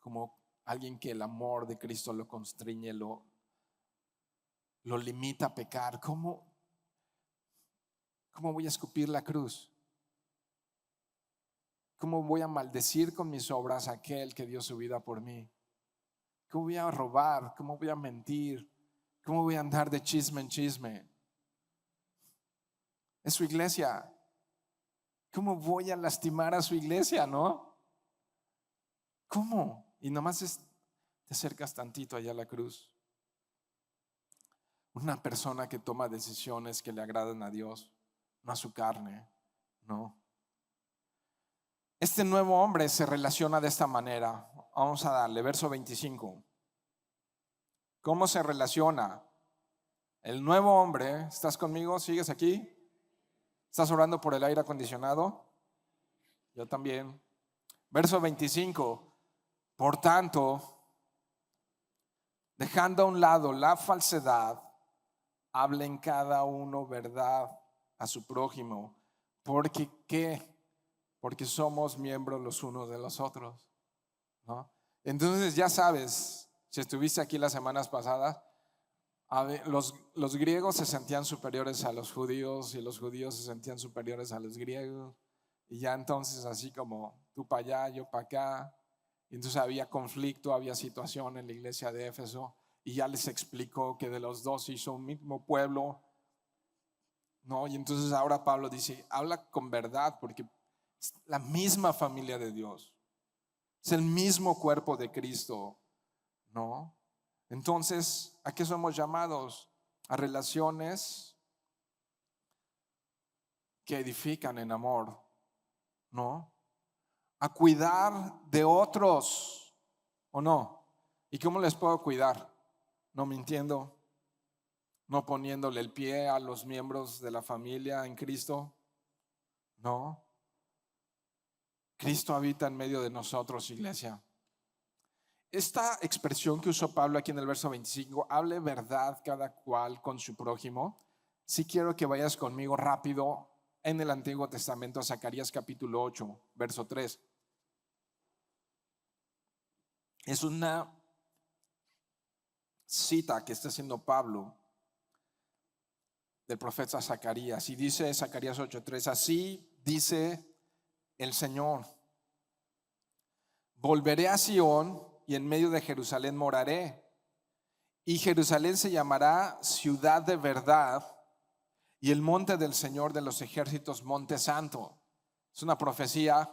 Speaker 1: como alguien que el amor de Cristo lo constriñe, lo limita a pecar. ¿Cómo voy a escupir la cruz? ¿Cómo voy a maldecir con mis obras a aquel que dio su vida por mí? ¿Cómo voy a robar? ¿Cómo voy a mentir? ¿Cómo voy a andar de chisme en chisme? Es su iglesia. ¿Cómo voy a lastimar a su iglesia, no? ¿Cómo? Y nomás te acercas tantito allá a la cruz. Una persona que toma decisiones que le agradan a Dios, no a su carne, no. Este nuevo hombre se relaciona de esta manera. Vamos a darle, verso 25. ¿Cómo se relaciona? El nuevo hombre, ¿estás conmigo? ¿Sigues aquí? ¿Estás orando por el aire acondicionado? Yo también. Verso 25. Por tanto, dejando a un lado la falsedad, hablen cada uno verdad a su prójimo, porque ¿qué? Porque somos miembros los unos de los otros, ¿no? Entonces ya sabes, si estuviste aquí las semanas pasadas, los griegos se sentían superiores a los judíos y los judíos se sentían superiores a los griegos, y ya entonces así como tú para allá, yo para acá, y entonces había conflicto, había situación en la iglesia de Éfeso, y ya les explicó que de los dos hizo un mismo pueblo, ¿no? Y entonces ahora Pablo dice, habla con verdad, porque es la misma familia de Dios, es el mismo cuerpo de Cristo, ¿no? Entonces, ¿a qué somos llamados? A relaciones que edifican en amor, ¿no? A cuidar de otros, ¿o no? ¿Y cómo les puedo cuidar? No mintiendo, no poniéndole el pie a los miembros de la familia en Cristo, ¿no? Cristo habita en medio de nosotros, iglesia. Esta expresión que usó Pablo aquí en el verso 25, hable verdad cada cual con su prójimo. Sí quiero que vayas conmigo rápido en el Antiguo Testamento a Zacarías capítulo 8, verso 3. Es una cita que está haciendo Pablo del profeta Zacarías, y dice Zacarías 8:3, así dice el Señor, volveré a Sión y en medio de Jerusalén moraré, y Jerusalén se llamará ciudad de verdad y el monte del Señor de los ejércitos, monte santo. Es una profecía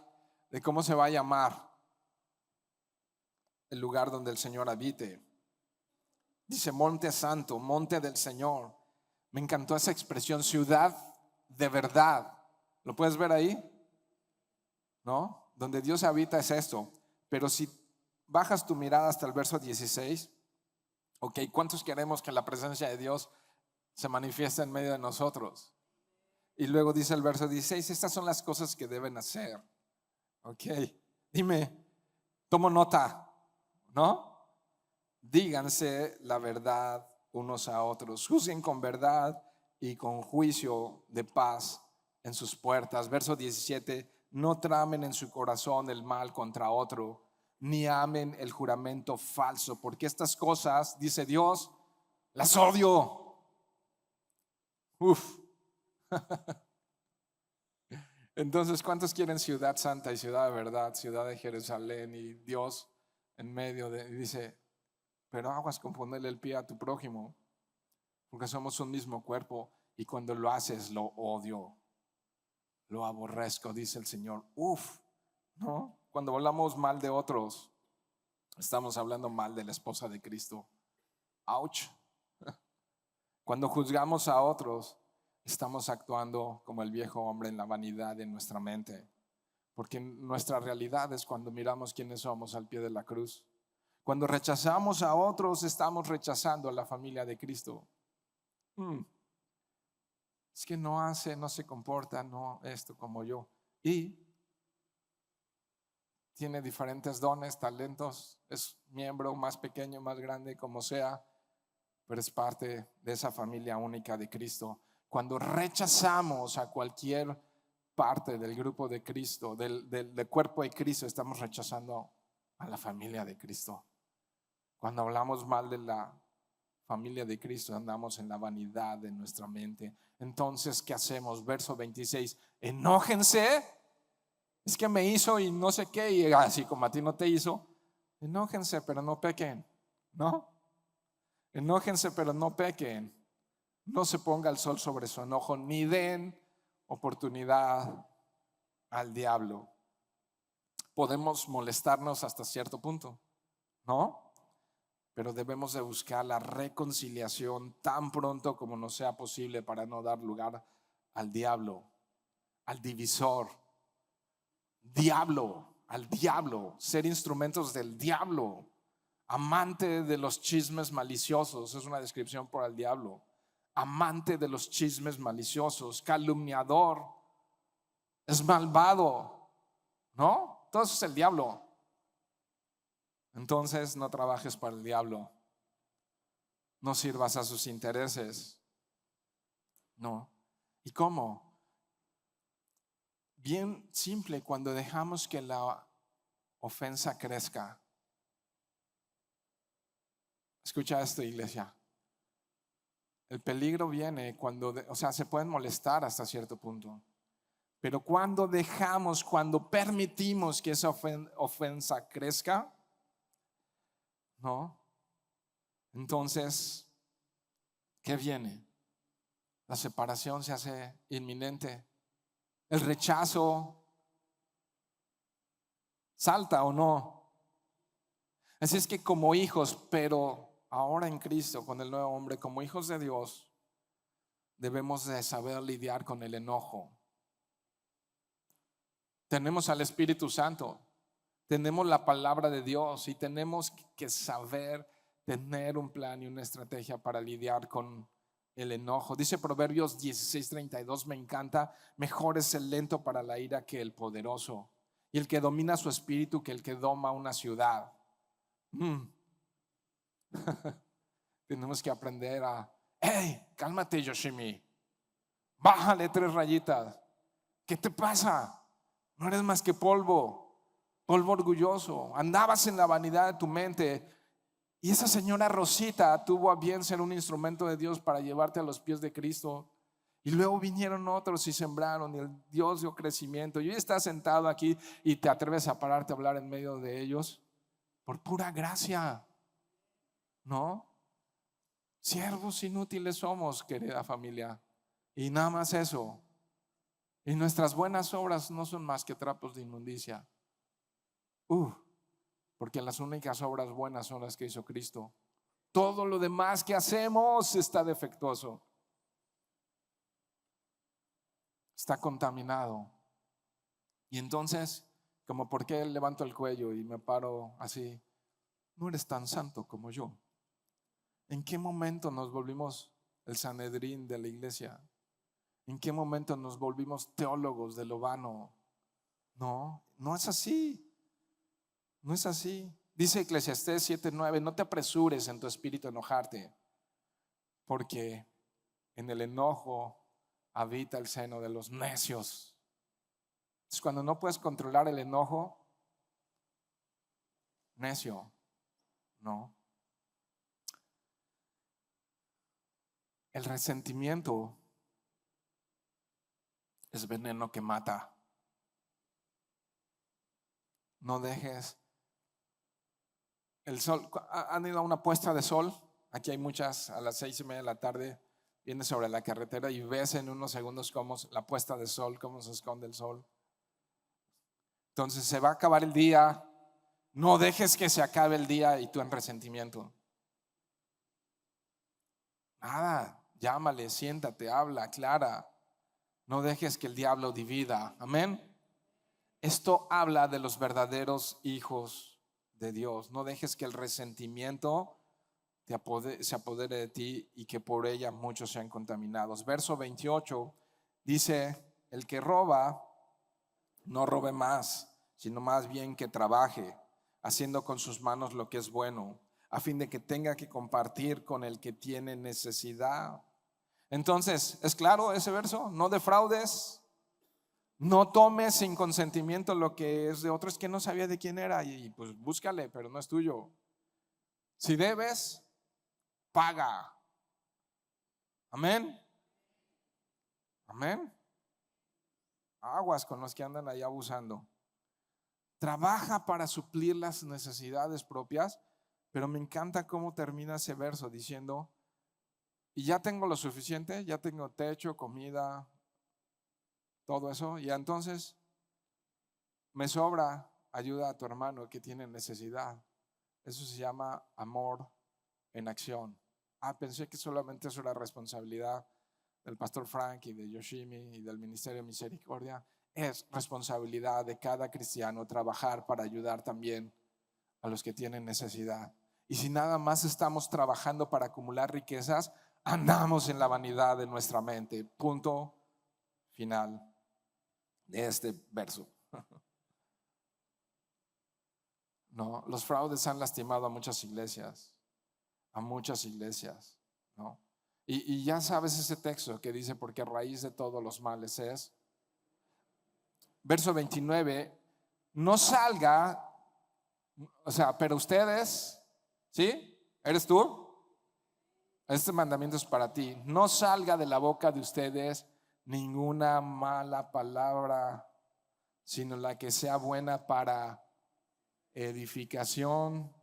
Speaker 1: de cómo se va a llamar el lugar donde el Señor habite. Dice monte santo, monte del Señor. Me encantó esa expresión, ciudad de verdad. ¿Lo puedes ver ahí? ¿No? Donde Dios habita es esto. Pero si bajas tu mirada hasta el verso 16, ok, ¿cuántos queremos que la presencia de Dios se manifieste en medio de nosotros? Y luego dice el verso 16, estas son las cosas que deben hacer. Ok, dime, tomo nota, ¿no? Díganse la verdad unos a otros, juzguen con verdad y con juicio de paz en sus puertas. Verso 17, no tramen en su corazón el mal contra otro, ni amen el juramento falso, porque estas cosas, dice Dios, las odio. Uf. Entonces, ¿cuántos quieren ciudad santa y ciudad de verdad, ciudad de Jerusalén y Dios en medio de, y dice, pero aguas con ponerle el pie a tu prójimo, porque somos un mismo cuerpo y cuando lo haces lo odio, lo aborrezco, dice el Señor. Uf, ¿no? Cuando hablamos mal de otros, estamos hablando mal de la esposa de Cristo. Ouch. Cuando juzgamos a otros, estamos actuando como el viejo hombre en la vanidad de nuestra mente, porque nuestra realidad es cuando miramos quiénes somos al pie de la cruz. Cuando rechazamos a otros, estamos rechazando a la familia de Cristo. Es que no hace, no se comporta, no esto como yo. Y tiene diferentes dones, talentos, es miembro más pequeño, más grande, como sea, pero es parte de esa familia única de Cristo. Cuando rechazamos a cualquier parte del grupo de Cristo, del cuerpo de Cristo, estamos rechazando a la familia de Cristo. Cuando hablamos mal de la familia de Cristo, andamos en la vanidad de nuestra mente. Entonces, ¿qué hacemos? Verso 26, enójense. Es que me hizo y no sé qué, y así como a ti no te hizo, enójense, pero no pequen, ¿no? Enójense, pero no pequen. No se ponga el sol sobre su enojo, ni den oportunidad al diablo. Podemos molestarnos hasta cierto punto, ¿no? Pero debemos de buscar la reconciliación tan pronto como nos sea posible para no dar lugar al diablo, al divisor, al diablo, ser instrumentos del diablo, amante de los chismes maliciosos, es una descripción por el diablo, amante de los chismes maliciosos, calumniador, es malvado, ¿no? Todo eso es el diablo. Entonces no trabajes para el diablo, no sirvas a sus intereses, no. ¿Y cómo? Bien simple, cuando dejamos que la ofensa crezca. Escucha esto, iglesia. El peligro viene cuando, o sea, se pueden molestar hasta cierto punto, pero cuando dejamos, cuando permitimos que esa ofensa crezca, ¿no? Entonces, ¿qué viene? La separación se hace inminente. El rechazo salta o no. Así es que como hijos, pero ahora en Cristo, con el nuevo hombre, como hijos de Dios, debemos de saber lidiar con el enojo. Tenemos al Espíritu Santo, tenemos la palabra de Dios y tenemos que saber tener un plan y una estrategia para lidiar con el enojo. Dice Proverbios 16:32, me encanta, mejor es el lento para la ira que el poderoso, y el que domina su espíritu que el que doma una ciudad. Tenemos que aprender a, hey, cálmate Yoshimi, bájale 3 rayitas. ¿Qué te pasa? No eres más que polvo, polvo orgulloso. Andabas en la vanidad de tu mente. Y esa señora Rosita tuvo a bien ser un instrumento de Dios para llevarte a los pies de Cristo. Y luego vinieron otros y sembraron, y el Dios dio crecimiento. Y hoy estás sentado aquí y te atreves a pararte a hablar en medio de ellos por pura gracia, ¿no? Siervos inútiles somos, querida familia. Y nada más eso. Y nuestras buenas obras no son más que trapos de inmundicia. Porque las únicas obras buenas son las que hizo Cristo. Todo lo demás que hacemos está defectuoso, está contaminado. Y entonces, como por qué levanto el cuello y me paro así, no eres tan santo como yo. ¿En qué momento nos volvimos el Sanedrín de la iglesia? ¿En qué momento nos volvimos teólogos de lo vano? No, no es así. No es así. Dice Eclesiastés 7:9, no te apresures en tu espíritu a enojarte, porque en el enojo habita el seno de los necios. Entonces, cuando no puedes controlar el enojo, necio, no. El resentimiento es veneno que mata. No dejes el sol. ¿Han ido a una puesta de sol? Aquí hay muchas, a las 6:30 de la tarde. Vienes sobre la carretera y ves en unos segundos cómo la puesta de sol, cómo se esconde el sol. Entonces se va a acabar el día. No dejes que se acabe el día y tú en resentimiento. Nada, llámale, siéntate, habla, aclara. No dejes que el diablo divida. Amén. Esto habla de los verdaderos hijos de Dios. No dejes que el resentimiento se apodere de ti y que por ella muchos sean contaminados. Verso 28 dice: el que roba, no robe más, sino más bien que trabaje, haciendo con sus manos lo que es bueno, a fin de que tenga que compartir con el que tiene necesidad. Entonces, ¿es claro ese verso? No defraudes, no tomes sin consentimiento lo que es de otro. Es que no sabía de quién era y pues búscale, pero no es tuyo. Si debes, paga. Amén. Amén. Aguas con los que andan ahí abusando. Trabaja para suplir las necesidades propias, pero me encanta cómo termina ese verso diciendo: y ya tengo lo suficiente, ya tengo techo, comida, todo eso, y entonces me sobra, ayuda a tu hermano que tiene necesidad. Eso se llama amor en acción. Pensé que solamente eso era responsabilidad del pastor Frank y de Yoshimi y del Ministerio de Misericordia. Es responsabilidad de cada cristiano trabajar para ayudar también a los que tienen necesidad. Y si nada más estamos trabajando para acumular riquezas, andamos en la vanidad de nuestra mente. Punto final de este verso. No, los fraudes han lastimado a muchas iglesias, ¿no? Y ya sabes ese texto que dice: porque a raíz de todos los males es. Verso 29, no salga, o sea, pero ustedes, ¿sí? ¿Eres tú? Este mandamiento es para ti. No salga de la boca de ustedes ninguna mala palabra, sino la que sea buena para edificación,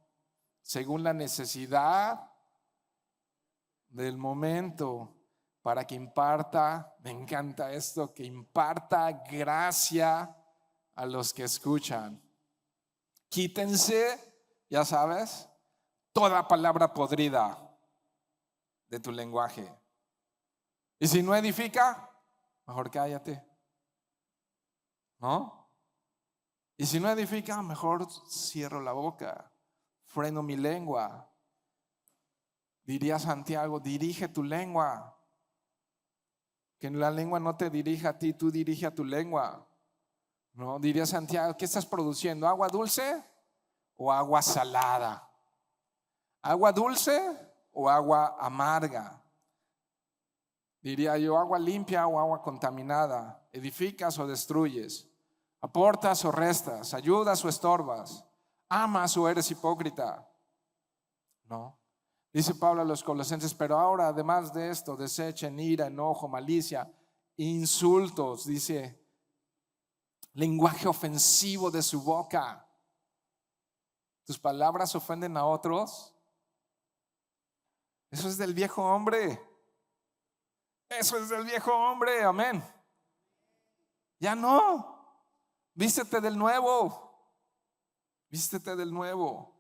Speaker 1: según la necesidad del momento, para que imparta, me encanta esto, que imparta gracia a los que escuchan. Quítense, ya sabes, toda palabra podrida de tu lenguaje. Y si no edifica, mejor cállate, ¿no? Y si no edifica, mejor cierro la boca, freno mi lengua. Diría Santiago: dirige tu lengua. Que la lengua no te dirija a ti, tú dirige a tu lengua. No, diría Santiago: ¿qué estás produciendo? ¿Agua dulce o agua salada? ¿Agua dulce o agua amarga? Diría yo: agua limpia o agua contaminada. ¿Edificas o destruyes? ¿Aportas o restas? ¿Ayudas o estorbas? ¿Amas o eres hipócrita? No. Dice Pablo a los Colosenses: pero ahora, además de esto, desechen ira, enojo, malicia, insultos. Dice: lenguaje ofensivo de su boca. ¿Tus palabras ofenden a otros? Eso es del viejo hombre. Eso es del viejo hombre, amén. Ya no. Vístete del nuevo. Vístete del nuevo.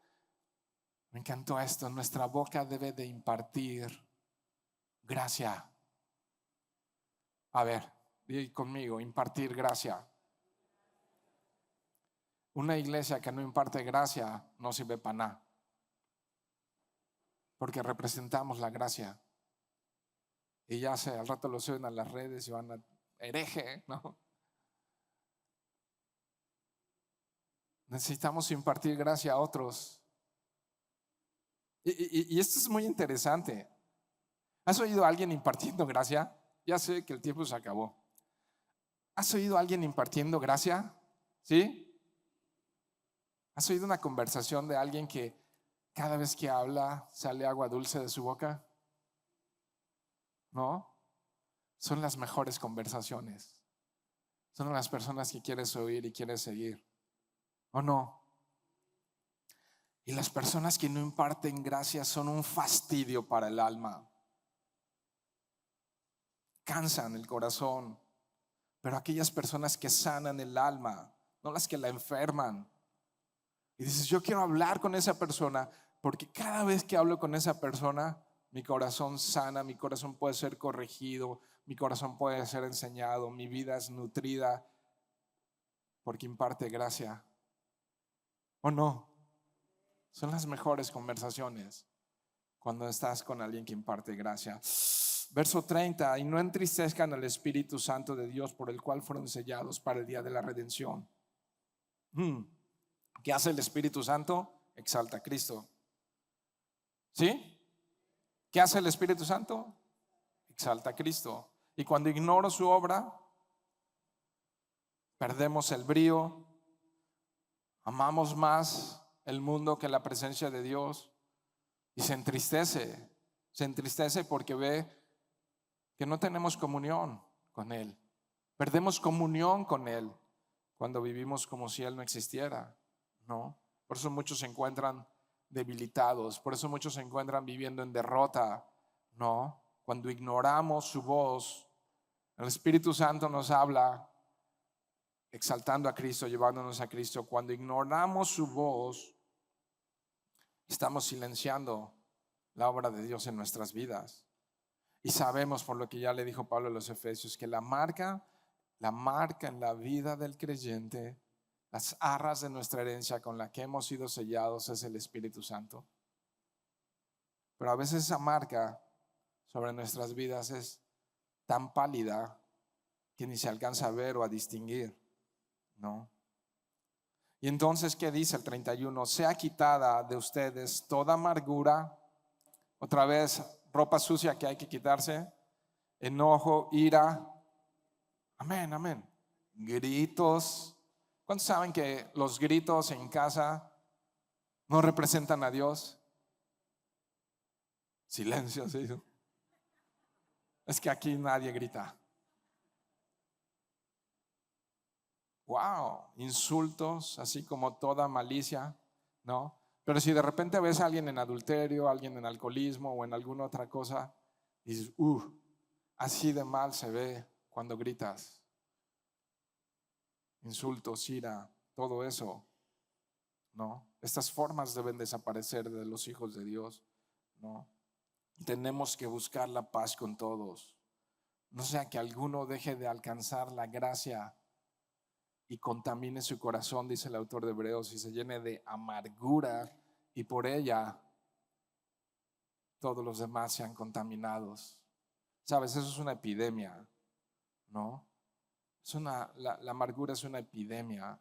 Speaker 1: Me encantó esto. Nuestra boca debe de impartir gracia. A ver, di conmigo: impartir gracia. Una iglesia que no imparte gracia no sirve para nada, porque representamos la gracia. y ya al rato lo suben a las redes y van a hereje, ¿no? Necesitamos impartir gracia a otros. Y esto es muy interesante. ¿Has oído a alguien impartiendo gracia? Ya sé que el tiempo se acabó. ¿Has oído a alguien impartiendo gracia? ¿Sí? ¿Has oído una conversación de alguien que cada vez que habla sale agua dulce de su boca? ¿No? Son las mejores conversaciones. Son las personas que quieres oír y quieres seguir. ¿O no? Y las personas que no imparten gracia son un fastidio para el alma. Cansan el corazón. Pero aquellas personas que sanan el alma, no las que la enferman. Y dices, yo quiero hablar con esa persona porque cada vez que hablo con esa persona, mi corazón sana, mi corazón puede ser corregido, mi corazón puede ser enseñado, mi vida es nutrida porque imparte gracia. ¿O no? Son las mejores conversaciones cuando estás con alguien que imparte gracia. Verso 30, y no entristezcan al Espíritu Santo de Dios, por el cual fueron sellados para el día de la redención. ¿Qué hace el Espíritu Santo? Exalta a Cristo. ¿Sí? ¿Qué hace el Espíritu Santo? Exalta a Cristo. Y cuando ignoro su obra, perdemos el brío, amamos más el mundo que la presencia de Dios, y se entristece porque ve que no tenemos comunión con Él. Perdemos comunión con Él cuando vivimos como si Él no existiera, ¿no? Por eso muchos se encuentran debilitados, por eso muchos se encuentran viviendo en derrota, ¿no? Cuando ignoramos su voz, el Espíritu Santo nos habla exaltando a Cristo, llevándonos a Cristo. Cuando ignoramos su voz, estamos silenciando la obra de Dios en nuestras vidas. Y sabemos, por lo que ya le dijo Pablo a los Efesios, que la marca en la vida del creyente, las arras de nuestra herencia con la que hemos sido sellados, es el Espíritu Santo. Pero a veces esa marca sobre nuestras vidas es tan pálida que ni se alcanza a ver o a distinguir, ¿no? Y entonces, ¿qué dice el 31? Sea quitada de ustedes toda amargura, otra vez ropa sucia que hay que quitarse, enojo, ira, amén, amén, gritos. ¿Cuántos saben que los gritos en casa no representan a Dios? Silencio, sí. Es que aquí nadie grita. Wow, insultos, así como toda malicia, ¿no? Pero si de repente ves a alguien en adulterio, alguien en alcoholismo o en alguna otra cosa, dices, así de mal se ve cuando gritas. Insultos, ira, todo eso, ¿no? Estas formas deben desaparecer de los hijos de Dios, ¿no? Tenemos que buscar la paz con todos. No sea que alguno deje de alcanzar la gracia y contamine su corazón, dice el autor de Hebreos, y se llene de amargura, y por ella todos los demás sean contaminados. Sabes, eso es una epidemia, ¿no? La amargura es una epidemia.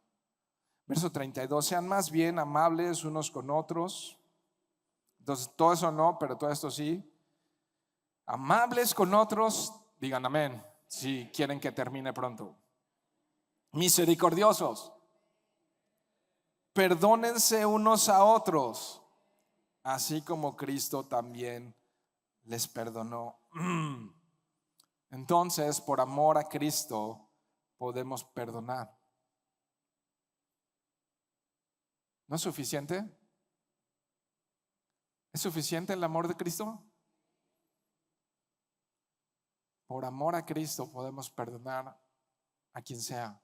Speaker 1: Verso 32, sean más bien amables unos con otros. Entonces, todo eso no, pero todo esto sí. Amables con otros, digan amén, si quieren que termine pronto. Misericordiosos, perdónense unos a otros, así como Cristo también les perdonó. Entonces, por amor a Cristo, podemos perdonar. ¿No es suficiente? ¿Es suficiente el amor de Cristo? Por amor a Cristo podemos perdonar a quien sea,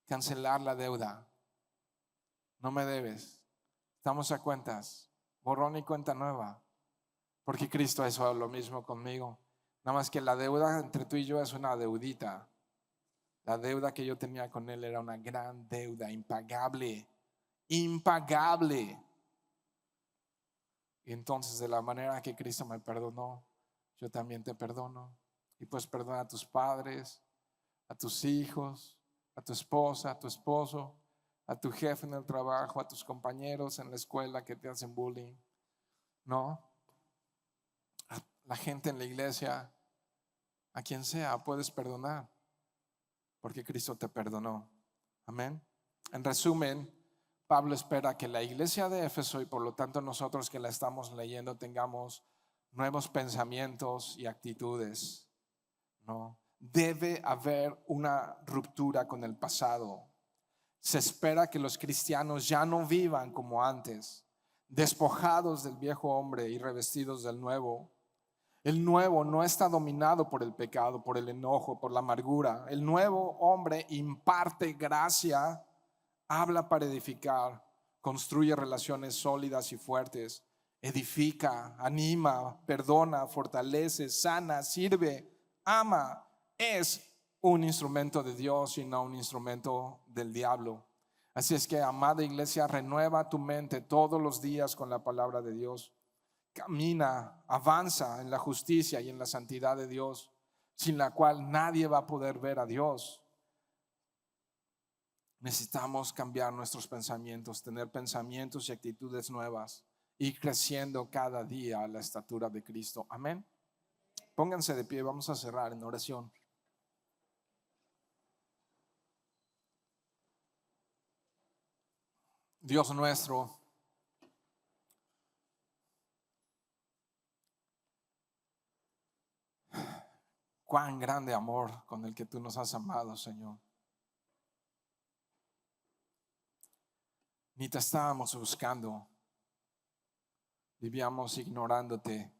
Speaker 1: cancelar la deuda. No me debes, estamos a cuentas, borrón y cuenta nueva, porque Cristo hizo lo mismo conmigo. Nada más que la deuda entre tú y yo es una deudita. La deuda que yo tenía con Él era una gran deuda, impagable, impagable. Y entonces, de la manera que Cristo me perdonó, yo también te perdono. Y pues perdona a tus padres, a tus hijos, a tu esposa, a tu esposo, a tu jefe en el trabajo, a tus compañeros en la escuela que te hacen bullying, ¿no? A la gente en la iglesia, a quien sea, puedes perdonar, porque Cristo te perdonó. Amén. En resumen, Pablo espera que la iglesia de Éfeso y por lo tanto nosotros que la estamos leyendo tengamos nuevos pensamientos y actitudes, ¿no? Debe haber una ruptura con el pasado. Se espera que los cristianos ya no vivan como antes, despojados del viejo hombre y revestidos del nuevo. El nuevo no está dominado por el pecado, por el enojo, por la amargura. El nuevo hombre imparte gracia, habla para edificar, construye relaciones sólidas y fuertes, edifica, anima, perdona, fortalece, sana, sirve, ama. Es un instrumento de Dios y no un instrumento del diablo. Así es que, amada iglesia, renueva tu mente todos los días con la palabra de Dios. Camina, avanza en la justicia y en la santidad de Dios, sin la cual nadie va a poder ver a Dios. Necesitamos cambiar nuestros pensamientos, tener pensamientos y actitudes nuevas y creciendo cada día a la estatura de Cristo. Amén. Pónganse de pie, vamos a cerrar en oración. Dios nuestro, cuán grande amor con el que tú nos has amado, Señor. Ni te estábamos buscando, vivíamos ignorándote,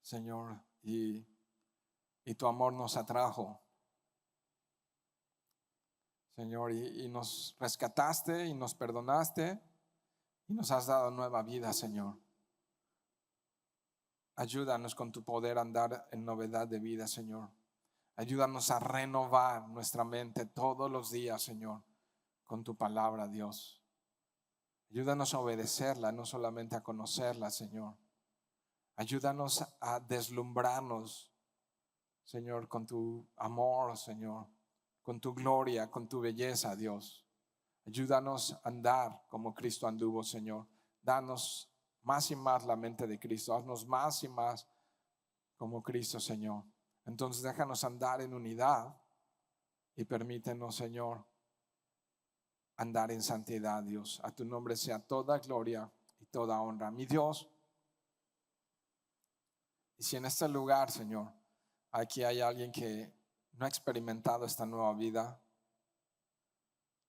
Speaker 1: Señor, y tu amor nos atrajo, Señor, y nos rescataste y nos perdonaste y nos has dado nueva vida, Señor. Ayúdanos con tu poder a andar en novedad de vida, Señor. Ayúdanos a renovar nuestra mente todos los días, Señor, con tu palabra, Dios. Ayúdanos a obedecerla, no solamente a conocerla, Señor. Ayúdanos a deslumbrarnos, Señor, con tu amor, Señor, con tu gloria, con tu belleza, Dios. Ayúdanos a andar como Cristo anduvo, Señor. Danos más y más la mente de Cristo. Haznos más y más como Cristo, Señor. Entonces déjanos andar en unidad y permítenos, Señor, andar en santidad, Dios. A tu nombre sea toda gloria y toda honra. Mi Dios, y si en este lugar, Señor, aquí hay alguien que no ha experimentado esta nueva vida,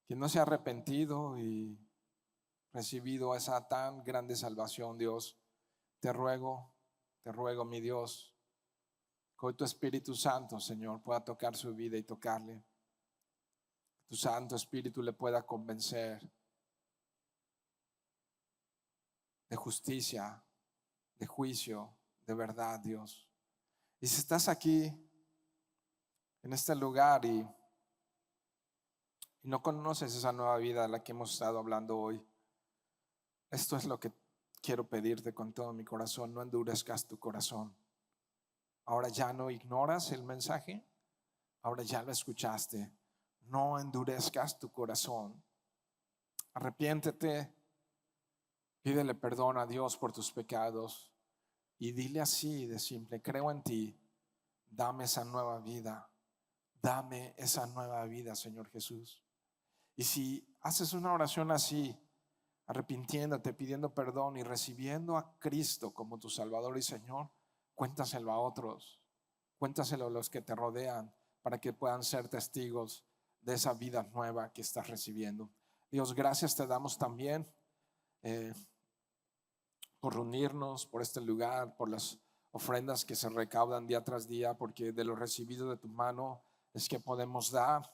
Speaker 1: que no se ha arrepentido y recibido esa tan grande salvación, Dios, te ruego, mi Dios, que hoy tu Espíritu Santo, Señor, pueda tocar su vida y tocarle. Tu Santo Espíritu le pueda convencer de justicia, de juicio, de verdad, Dios. Y si estás aquí en este lugar y no conoces esa nueva vida de la que hemos estado hablando hoy, esto es lo que quiero pedirte con todo mi corazón: no endurezcas tu corazón. Ahora ya no ignoras el mensaje, ahora ya lo escuchaste. No endurezcas tu corazón. Arrepiéntete, pídele perdón a Dios por tus pecados y dile así de simple: creo en ti, dame esa nueva vida, dame esa nueva vida, Señor Jesús. Y si haces una oración así, arrepintiéndote, pidiendo perdón y recibiendo a Cristo como tu Salvador y Señor, cuéntaselo a otros, cuéntaselo a los que te rodean, para que puedan ser testigos de esa vida nueva que estás recibiendo. Dios, gracias te damos también por reunirnos, por este lugar, por las ofrendas que se recaudan día tras día, porque de lo recibido de tu mano es que podemos dar.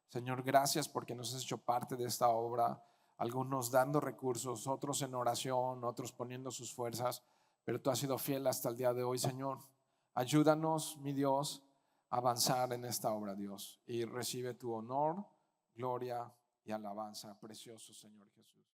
Speaker 1: Señor, gracias porque nos has hecho parte de esta obra, algunos dando recursos, otros en oración, otros poniendo sus fuerzas, pero tú has sido fiel hasta el día de hoy, Señor. Ayúdanos, mi Dios, a avanzar en esta obra, Dios, y recibe tu honor, gloria y alabanza, precioso Señor Jesús.